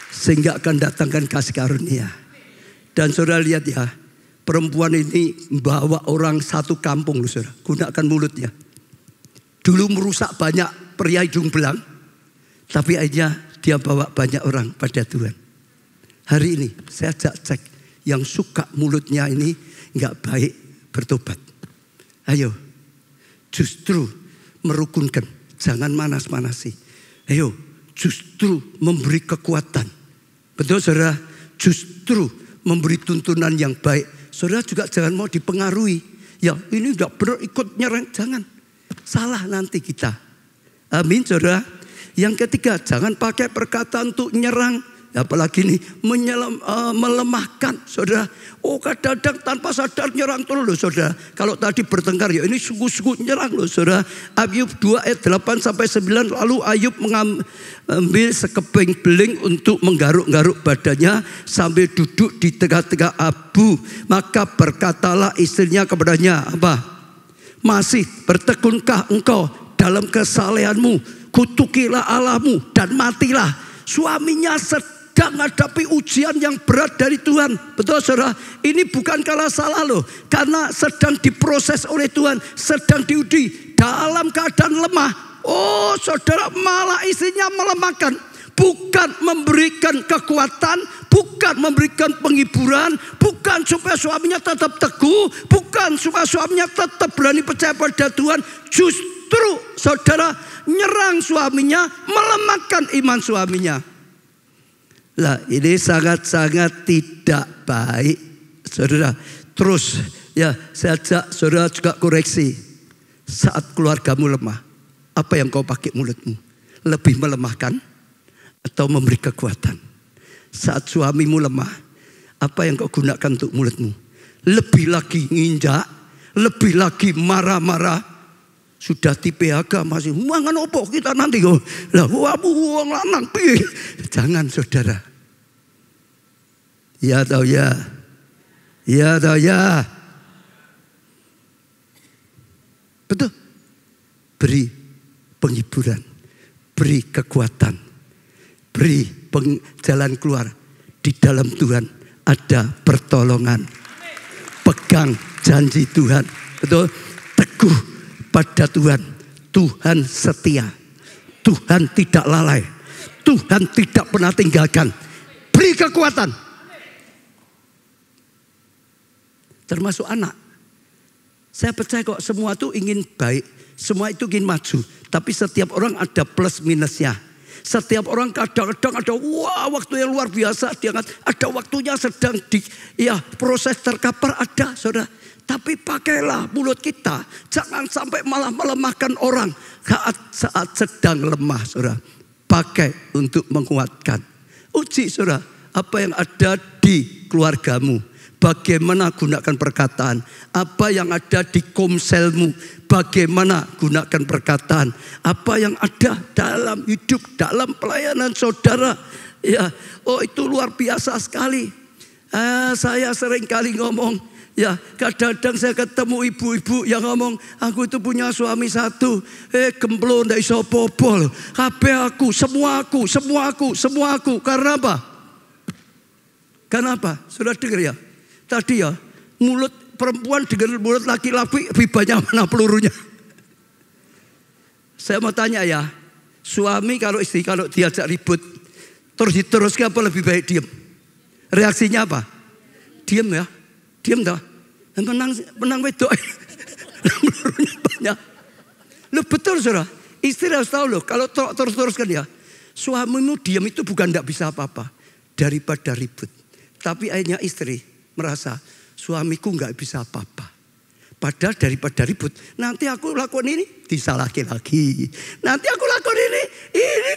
Sehingga akan datangkan kasih karunia. Dan saudara lihat ya, perempuan ini membawa orang satu kampung loh saudara. Gunakan mulutnya. Dulu merusak banyak pria hidung belang. Tapi akhirnya dia bawa banyak orang pada Tuhan. Hari ini saya cek yang suka mulutnya ini nggak baik bertobat. Ayo, justru merukunkan, jangan manas-manasi. Ayo, justru memberi kekuatan. Betul saudara? Justru memberi tuntunan yang baik. Saudara juga jangan mau dipengaruhi. Ya ini udah benar ikut nyerang, jangan. Salah nanti kita. Amin saudara. Yang ketiga, jangan pakai perkataan untuk nyerang. Apalagi ini melemahkan saudara. Oh kadang-kadang tanpa sadar nyerang terus loh saudara. Kalau tadi bertengkar ya ini sungguh-sungguh nyerang loh saudara. Ayub 2 ayat 8-9. Lalu Ayub mengambil sekeping beling untuk menggaruk-garuk badannya sambil duduk di tengah-tengah abu. Maka berkatalah istrinya kepadanya, apa? Masih bertekunkah engkau dalam kesalehanmu? Kutukilah Allahmu dan matilah. Suaminya sedang sedang menghadapi ujian yang berat dari Tuhan. Betul saudara? Ini bukan karena salah loh. Karena sedang diproses oleh Tuhan. Sedang diuji dalam keadaan lemah. Oh saudara, malah isinya melemahkan. Bukan memberikan kekuatan, bukan memberikan penghiburan, bukan supaya suaminya tetap teguh, bukan supaya suaminya tetap berani percaya pada Tuhan. Justru saudara nyerang suaminya, melemahkan iman suaminya. Lah ini sangat-sangat tidak baik saudara. Terus ya saya ajak saudara juga koreksi. Saat keluargamu lemah, apa yang kau pakai mulutmu? Lebih melemahkan atau memberi kekuatan? Saat suamimu lemah, apa yang kau gunakan untuk mulutmu? Lebih lagi nginjak, lebih lagi marah-marah. Sudah di PHK masih mangan opo kita nanti kok. Lah wong lanang piye? Jangan saudara. Ya atau ya? Ya atau ya? Betul. Beri penghiburan, beri kekuatan, beri jalan keluar. Di dalam Tuhan ada pertolongan. Pegang janji Tuhan. Betul. Teguh pada Tuhan. Tuhan setia. Tuhan tidak lalai. Tuhan tidak pernah tinggalkan. Beri kekuatan. Termasuk anak. Saya percaya kok semua itu ingin baik. Semua itu ingin maju. Tapi setiap orang ada plus minusnya. Setiap orang kadang-kadang ada waktu yang luar biasa. Ada waktunya sedang proses terkapar ada saudara. Tapi pakailah mulut kita. Jangan sampai malah melemahkan orang. Saat sedang lemah saudara. Pakai untuk menguatkan. Uji saudara. Apa yang ada di keluargamu. Bagaimana gunakan perkataan. Apa yang ada di komselmu. Bagaimana gunakan perkataan. Apa yang ada dalam hidup. Dalam pelayanan saudara. Ya, itu luar biasa sekali. Saya sering kali ngomong. Ya, kadang-kadang saya ketemu ibu-ibu yang ngomong, aku itu punya suami satu, gemblo ndak iso apa-apa. Kabeh aku, semua aku. Karena apa? Karena apa? Sudah dengar ya? Tadi ya, mulut perempuan dengan mulut laki-laki lebih banyak mana pelurunya. Saya mau tanya ya, suami kalau istri kalau diajak ribut, terus diteruskan apa lebih baik diam? Reaksinya apa? Diam ya. Diam dah. Menang wedok. Pelurunya banyak. Loh betul saudara. Istri harus tahu loh. Kalau terus-teruskan ya. Suamimu diam itu bukan tidak bisa apa-apa. Daripada ribut. Tapi akhirnya istri merasa. Suamiku nggak bisa apa-apa. Padahal daripada ribut. Nanti aku lakukan ini. Disalahkan lagi. Nanti aku lakukan ini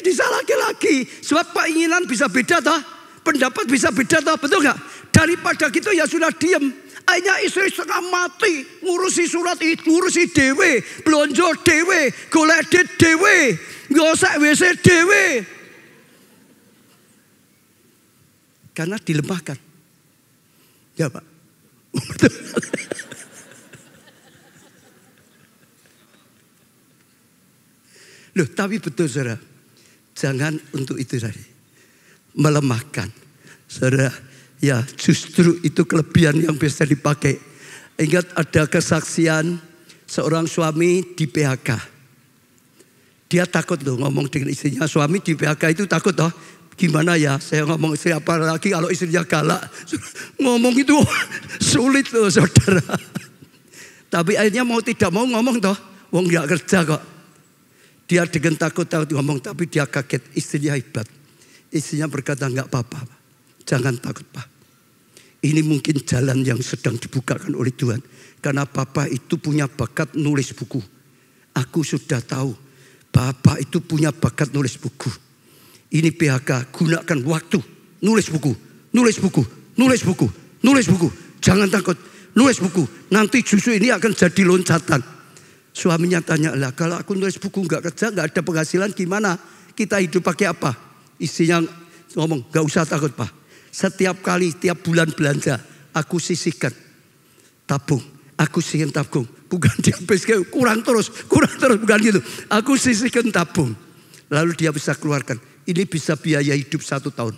disalahkan lagi. Sebab keinginan bisa beda toh. Pendapat bisa beda toh. Betul nggak? Daripada gitu ya sudah diam. Akhirnya istri setengah mati. Ngurusi surat itu, ngurusi dewe. Belonjo dewe. Golek dewe. Gosek WC dewe. Karena dilemahkan. Ya Pak. Loh tapi betul saudara. Jangan untuk itu tadi. Melemahkan. Saudara. Ya justru itu kelebihan yang bisa dipakai. Ingat ada kesaksian seorang suami di PHK. Dia takut loh ngomong dengan istrinya. Suami di PHK itu takut loh. Gimana ya saya ngomong istri apa lagi kalau istrinya galak. Ngomong itu sulit loh saudara. Tapi akhirnya mau tidak mau ngomong toh. Wong gak kerja kok. Dia dengan takut-takut ngomong. Tapi dia kaget istrinya hebat. Istrinya berkata gak apa-apa. Jangan takut Pak. Ini mungkin jalan yang sedang dibukakan oleh Tuhan. Karena Bapak itu punya bakat nulis buku. Aku sudah tahu. Bapak itu punya bakat nulis buku. Ini PHK. Gunakan waktu. Nulis buku. Nulis buku. Nulis buku. Nulis buku. Jangan takut. Nulis buku. Nanti justru ini akan jadi loncatan. Suaminya tanya, lah kalau aku nulis buku gak kerja, gak ada penghasilan gimana? Kita hidup pakai apa? Istrinya ngomong, gak usah takut Pak. Setiap kali, tiap bulan belanja, aku sisihkan tabung. Aku sisihkan tabung. Bukan dihabiskan, kurang terus, bukan gitu. Aku sisihkan tabung. Lalu dia bisa keluarkan. Ini bisa biaya hidup 1 tahun.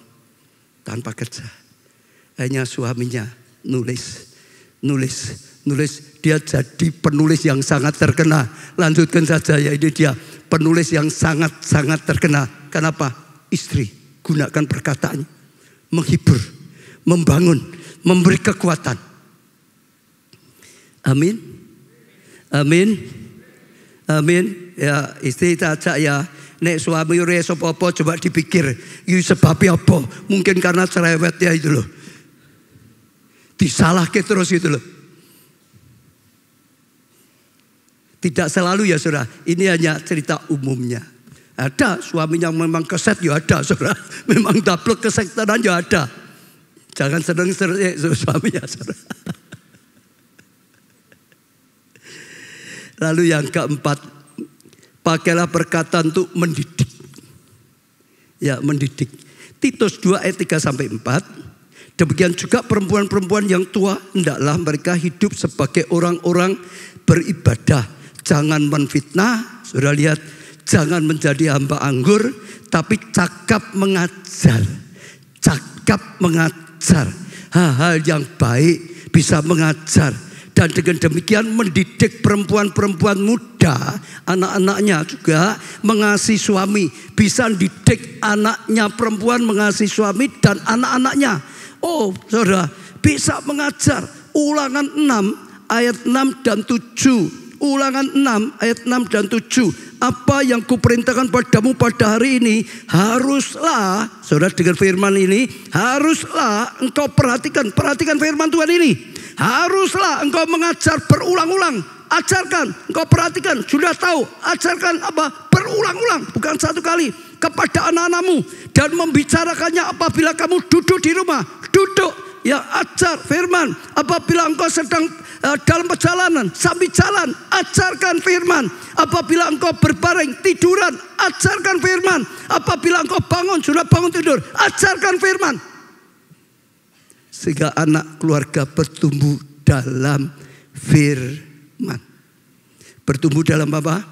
tanpa kerja. Hanya suaminya nulis. Dia jadi penulis yang sangat terkenal. Lanjutkan saja ya, ini dia penulis yang sangat-sangat terkenal. Kenapa? Istri gunakan perkataannya, menghibur, membangun, memberi kekuatan. Amin. Ya, istri tak ajak ya. Nek suami ora iso apa-apa, coba dipikir, iki sebabnya apa? Mungkin karena cerewetnya itu loh. Disalahke terus itu loh. Tidak selalu ya saudara. Ini hanya cerita umumnya. Ada suami yang memang keset ya ada saudara. Memang daplek kesektanan ya ada. Jangan seneng suami ya saudara. Lalu yang keempat, pakailah perkataan untuk mendidik. Ya, mendidik. Titus 2 ayat 3-4. Demikian juga perempuan-perempuan yang tua, hendaklah mereka hidup sebagai orang-orang beribadah. Jangan menfitnah, sudah lihat, jangan menjadi hamba anggur, tapi cakap mengajar. Cakap mengajar. Hal-hal yang baik bisa mengajar. Dan dengan demikian mendidik perempuan-perempuan muda, anak-anaknya juga mengasihi suami. Bisa didik anaknya perempuan mengasihi suami dan anak-anaknya. Oh saudara, bisa mengajar. Ulangan 6 ayat 6 dan 7. Ulangan 6 ayat 6 dan 7. Apa yang kuperintahkan padamu pada hari ini, haruslah, saudara dengar firman ini, haruslah engkau perhatikan firman Tuhan ini. Haruslah engkau mengajar berulang-ulang. Ajarkan, engkau perhatikan, sudah tahu, ajarkan apa? Berulang-ulang, bukan satu kali, kepada anak-anakmu. Dan membicarakannya apabila kamu duduk di rumah. Duduk, ya ajar firman. Apabila engkau sedang dalam perjalanan, sambil jalan, ajarkan firman. Apabila engkau berbaring, tiduran, ajarkan firman. Apabila engkau bangun, sudah bangun tidur, ajarkan firman. Sehingga anak keluarga bertumbuh dalam firman. Bertumbuh dalam apa?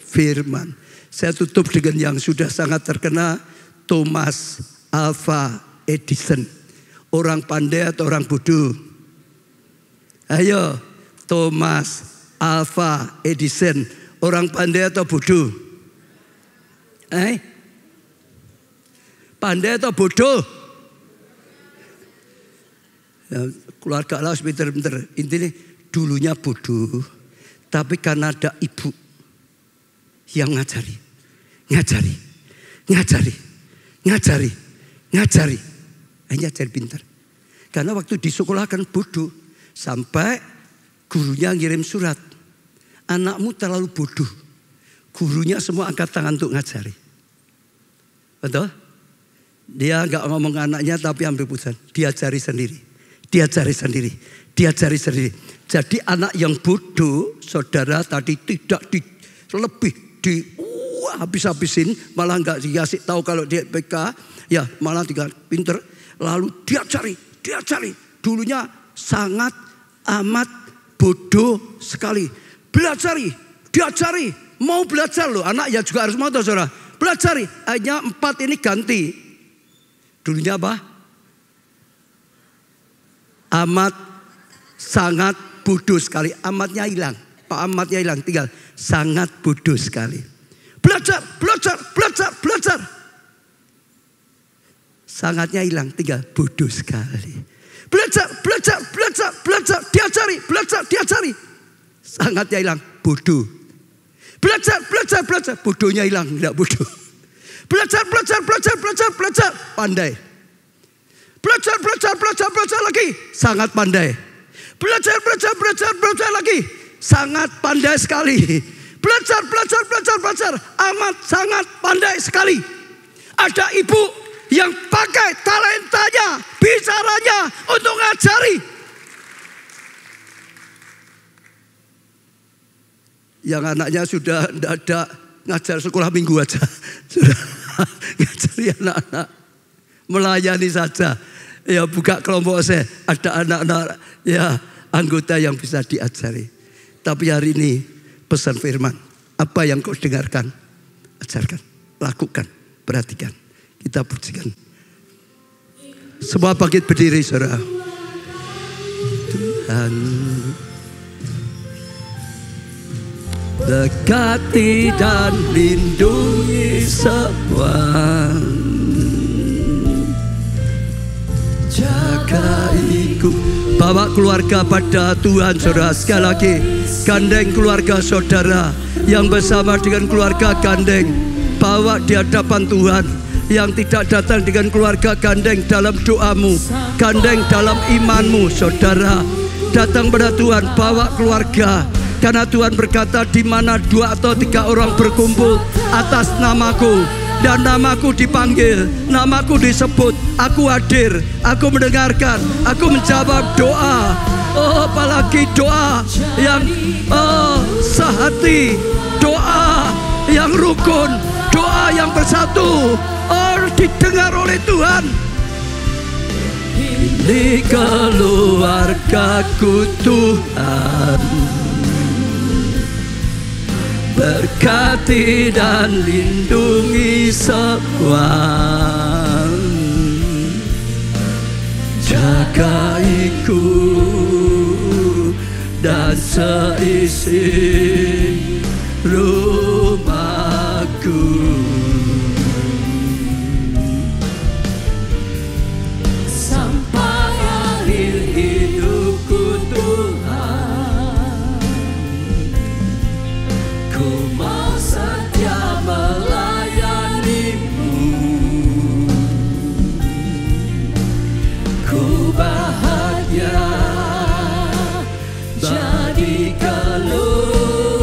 Firman. Saya tutup dengan yang sudah sangat terkenal, Thomas Alva Edison. Orang pandai atau orang bodoh? Ayo, Thomas Alva Edison. Orang pandai atau bodoh? Pandai atau bodoh? Ya, keluarga lah pinter-pinter. Intinya dulunya bodoh, tapi karena ada ibu yang ngajari. Ngajari pintar. Karena waktu di sekolah kan bodoh. Sampai gurunya ngirim surat. Anakmu terlalu bodoh. Gurunya semua angkat tangan untuk ngajari. Betul? Dia gak ngomong anaknya tapi ambil putusan. Diajari sendiri. Jadi anak yang bodoh, saudara tadi tidak habis-habisin, malah nggak dikasih tahu kalau dia PK, ya malah tinggal pinter, lalu diajari. Dulunya sangat amat bodoh sekali. Diajari, mau belajar loh, anak ya juga harus mau tahu saudara. Belajari, hanya 4 ini ganti. Dulunya apa? Amat sangat bodoh sekali. Amatnya hilang. Pak amatnya hilang, tinggal sangat bodoh sekali. Belajar. Sangatnya hilang, tinggal bodoh sekali. Belajar. Diajari. Sangatnya hilang, bodoh. Belajar. Bodohnya hilang, tidak bodoh. Belajar. Pandai. Belajar lagi. Sangat pandai. Belajar lagi. Sangat pandai sekali. Belajar. Amat sangat pandai sekali. Ada ibu yang pakai talentanya, bicaranya untuk ngajari. Yang anaknya sudah tidak ada, ngajar sekolah minggu aja. Sudah ngajari anak-anak. Melayani saja. Ya buka kelompok saya. Ada anak-anak ya anggota yang bisa diajari. Tapi hari ini pesan firman. Apa yang kau dengarkan? Ajarkan. Lakukan. Perhatikan. Kita pujikan Semua bangkit berdiri, saudara. Tuhan dekati dan lindungi semua, jaga ikut. Bawa keluarga pada Tuhan, saudara. Sekali lagi, gandeng keluarga saudara yang bersama dengan keluarga gandeng, bawa di hadapan Tuhan. Yang tidak datang dengan keluarga, gandeng dalam doamu, gandeng dalam imanmu, saudara. Datang pada Tuhan, bawa keluarga. Karena Tuhan berkata, di mana 2 atau 3 orang berkumpul atas namaku, dan namaku dipanggil, namaku disebut, aku hadir, aku mendengarkan, aku menjawab doa. Oh, apalagi doa yang sehati, doa yang rukun, doa yang bersatu, didengar oleh Tuhan. Ini keluargaku Tuhan, berkati dan lindungi semua, jaga ikut dan seisi rumahku. Sampai akhir hidupku Tuhan, ku mau setia melayanimu, ku bahagia jadi keluarga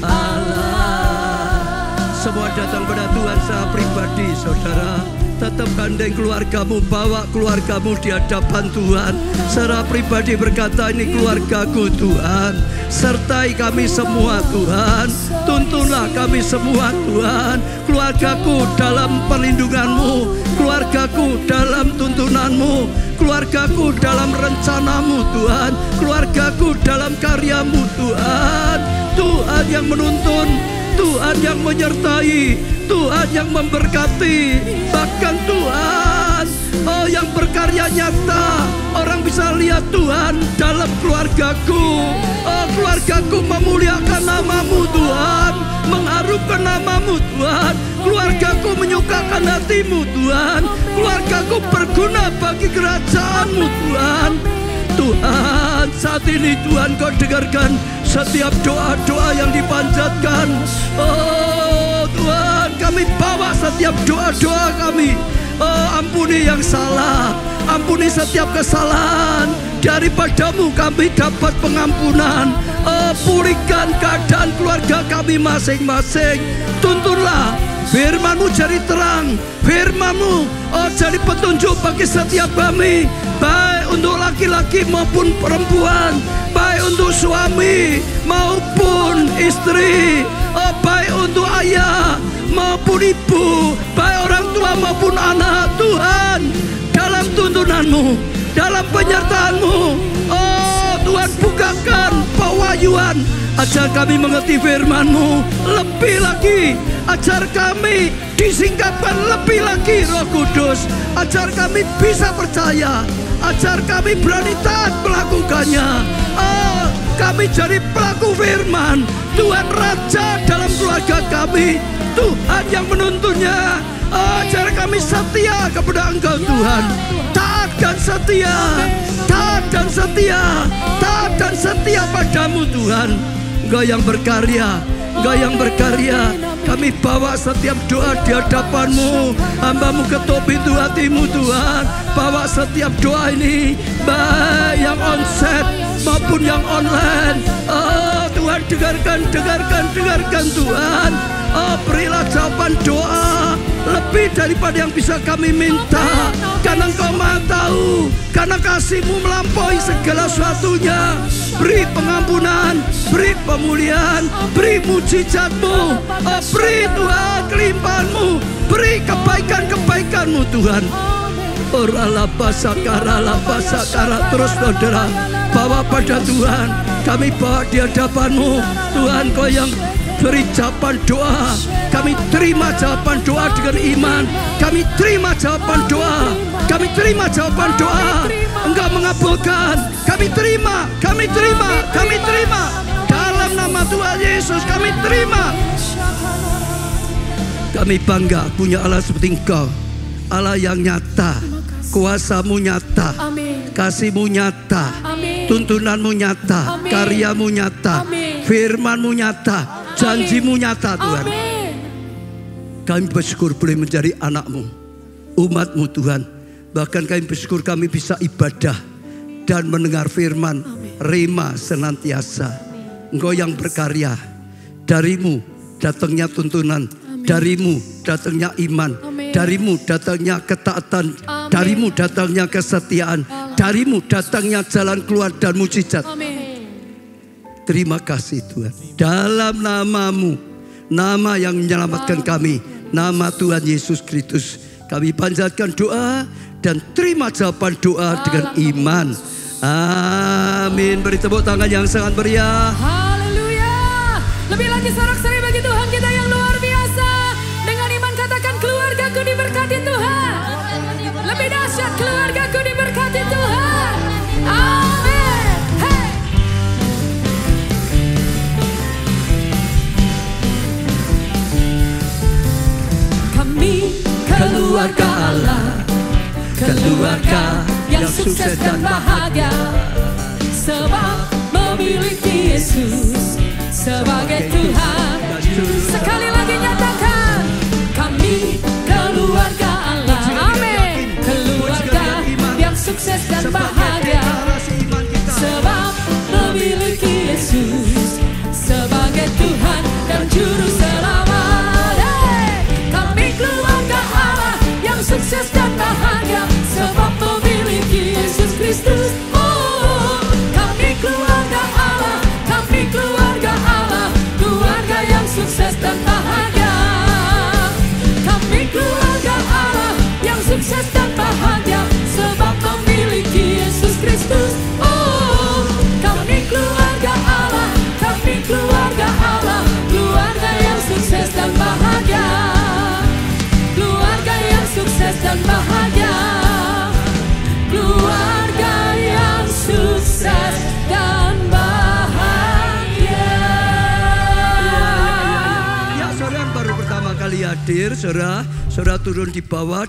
Allah. Semua datang pada Tuhan secara pribadi, saudara. Tetap gandeng keluargamu, bawa keluargamu di hadapan Tuhan. Secara pribadi berkata, ini keluargaku Tuhan, sertai kami semua Tuhan, tuntunlah kami semua Tuhan. Keluargaku dalam perlindunganmu, keluargaku dalam tuntunanmu, keluargaku dalam rencanamu Tuhan, keluargaku dalam karyamu Tuhan. Tuhan yang menuntun, Tuhan yang menyertai, Tuhan yang memberkati. Bahkan Tuhan yang berkarya nyata. Orang bisa lihat Tuhan dalam keluargaku. Keluargaku memuliakan namamu Tuhan, mengharumkan namamu Tuhan. Keluargaku menyukakan hatimu Tuhan. Keluargaku berguna bagi kerajaanmu Tuhan. Tuhan, saat ini Tuhan, kau dengarkan setiap doa-doa yang dipanjatkan. Oh Tuhan, kami bawa setiap doa-doa kami. Ampuni yang salah, ampuni setiap kesalahan. Daripadamu kami dapat pengampunan. Pulihkan keadaan keluarga kami masing-masing. Tuntunlah firman-Mu jadi terang, firman-Mu jadi petunjuk bagi setiap kami, baik untuk laki-laki maupun perempuan, baik untuk suami maupun istri, baik untuk ayah maupun ibu, baik orang tua maupun anak. Tuhan, dalam tuntunanmu, dalam penyertaan-Mu, Tuhan, bukakan pewahyuan, ajar kami mengerti firman-Mu lebih lagi, ajar kami disingkapkan lebih lagi Roh Kudus, ajar kami bisa percaya, ajar kami berani taat melakukannya. Kami jadi pelaku firman, Tuhan Raja dalam keluarga kami, Tuhan yang menuntunnya. Ajar kami setia kepada Engkau Tuhan, taat dan setia, taat dan setia, taat dan setia padamu Tuhan. Engkau yang berkarya, Engkau yang berkarya. Kami bawa setiap doa di hadapan-Mu. Hamba-Mu ketuk pintu hati-Mu Tuhan. Bawa setiap doa ini, baik yang onset maupun yang online. Tuhan, dengarkan Tuhan. Berilah jawaban doa lebih daripada yang bisa kami minta. Karena Engkau Maha Tahu, karena kasih-Mu melampaui segala sesuatunya. Beri pengampunan, beri pemulihan, beri mujizat-Mu, beri Tuhan kelimpahan-Mu, beri kebaikan-kebaikan-Mu Tuhan. Terus saudara, bawa pada Tuhan. Kami bawa di hadapan-Mu Tuhan. Kau yang beri jawaban doa. Kami terima jawaban doa dengan iman. Kami terima jawaban doa. Kami terima jawaban doa. Engkau mengabulkan. Kami terima. Kami terima. Kami terima. Dalam nama Tuhan Yesus kami terima. Kami bangga punya Allah seperti Engkau. Allah yang nyata. Kuasamu nyata. Kasihmu nyata. Tuntunanmu nyata. Karyamu nyata. Firmanmu nyata. Janjimu nyata Tuhan. Kami bersyukur boleh menjadi anakmu, umatmu Tuhan. Bahkan kami bersyukur kami bisa ibadah dan mendengar firman rema senantiasa. Engkau yang berkarya. Darimu datangnya tuntunan. Darimu datangnya iman. Darimu datangnya ketaatan. Darimu datangnya kesetiaan. Darimu datangnya jalan keluar dan mujizat. Terima kasih Tuhan. Dalam namamu, nama yang menyelamatkan kami, nama Tuhan Yesus Kristus, kami panjatkan doa dan terima jawaban doa dengan iman. Amin. Beri tepuk tangan yang sangat meriah. Haleluya. Lebih lagi sorak-sorai bagi Tuhan kita yang luar biasa. Dengan iman katakan, keluargaku diberkati Tuhan. Lebih dahsyat, keluargaku diberkati Tuhan. Amin. Hey. Kami keluarga Allah, keluarga yang sukses dan bahagia, sebab memiliki Yesus sebagai Tuhan. Sekali lagi nyatakan, kami keluarga Allah. Amin. Keluarga yang sukses dan bahagia, sebab memiliki Yesus sebagai Tuhan dan Juru Selamat. Kami keluarga Allah yang sukses dan bahagia, sebab memiliki Yesus Kristus. Oh, kami keluarga Allah, kami keluarga Allah, keluarga yang sukses dan bahagia. Kami keluarga Allah yang sukses dan bahagia, sebab memiliki Yesus Kristus. Oh, kami keluarga Allah, kami keluarga Allah, keluarga yang sukses dan bahagia, keluarga yang sukses dan bahagia, keluarga yang sukses dan bahagia. Ya, saudara yang baru pertama kali hadir, saudara turun di bawah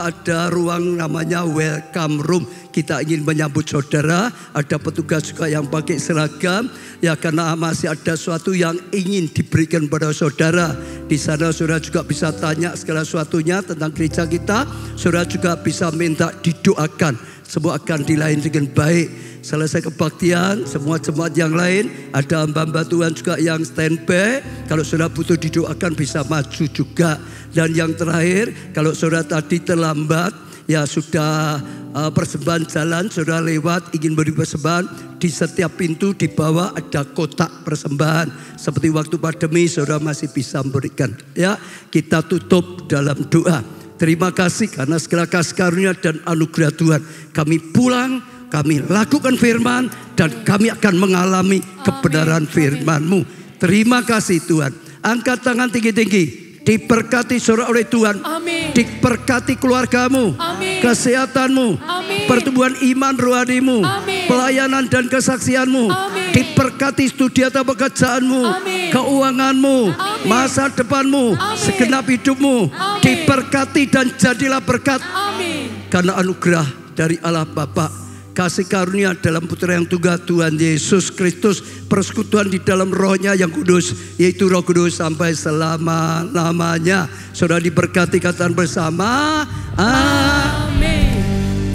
ada ruang namanya welcome room. Kita ingin menyambut saudara. Ada petugas juga yang pakai seragam. Ya, karena masih ada sesuatu yang ingin diberikan pada saudara. Di sana saudara juga bisa tanya segala sesuatunya tentang gereja kita. Saudara juga bisa minta didoakan. Semua akan dilayani dengan baik. Selesai kebaktian, semua jemaat yang lain, ada hamba-hamba Tuhan juga yang standby. Kalau saudara butuh didoakan bisa maju juga. Dan yang terakhir, kalau saudara tadi terlambat, ya sudah persembahan jalan, saudara lewat ingin beri persembahan, di setiap pintu di bawah ada kotak persembahan. Seperti waktu pandemi saudara masih bisa memberikan. Ya, kita tutup dalam doa. Terima kasih karena segala kasih karunia dan anugerah Tuhan. Kami pulang, kami lakukan firman, dan kami akan mengalami kebenaran firman-Mu. Terima kasih Tuhan. Angkat tangan tinggi-tinggi. Diberkati saudara oleh Tuhan. Amin. Diberkati keluargamu. Amin. Kesehatanmu. Amin. Pertumbuhan iman rohanimu. Amin. Pelayanan dan kesaksianmu. Amin. Diberkati studi atau pekerjaanmu. Amin. Keuanganmu. Amin. Masa depanmu. Amin. Segenap hidupmu. Amin. Diberkati dan jadilah berkat. Amin. Karena anugerah dari Allah Bapa, kasih karunia dalam Putra yang tunggal Tuhan Yesus Kristus, persekutuan di dalam Roh-Nya yang kudus, yaitu Roh Kudus sampai selama-lamanya. Saudara diberkati, katakan bersama. Amin.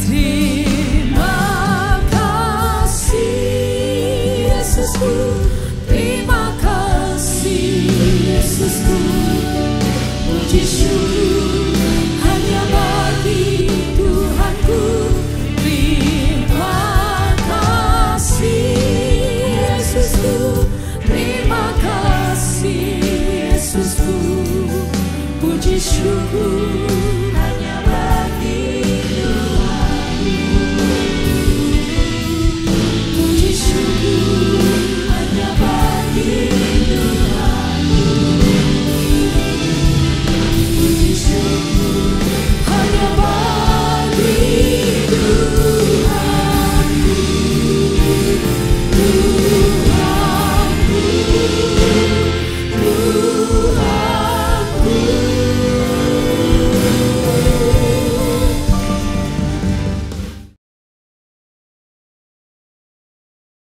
Terima kasih Yesusku, terima kasih Yesusku, puji syukur hanya bagi Tuhanku. Terima kasih Yesusku, puji syukur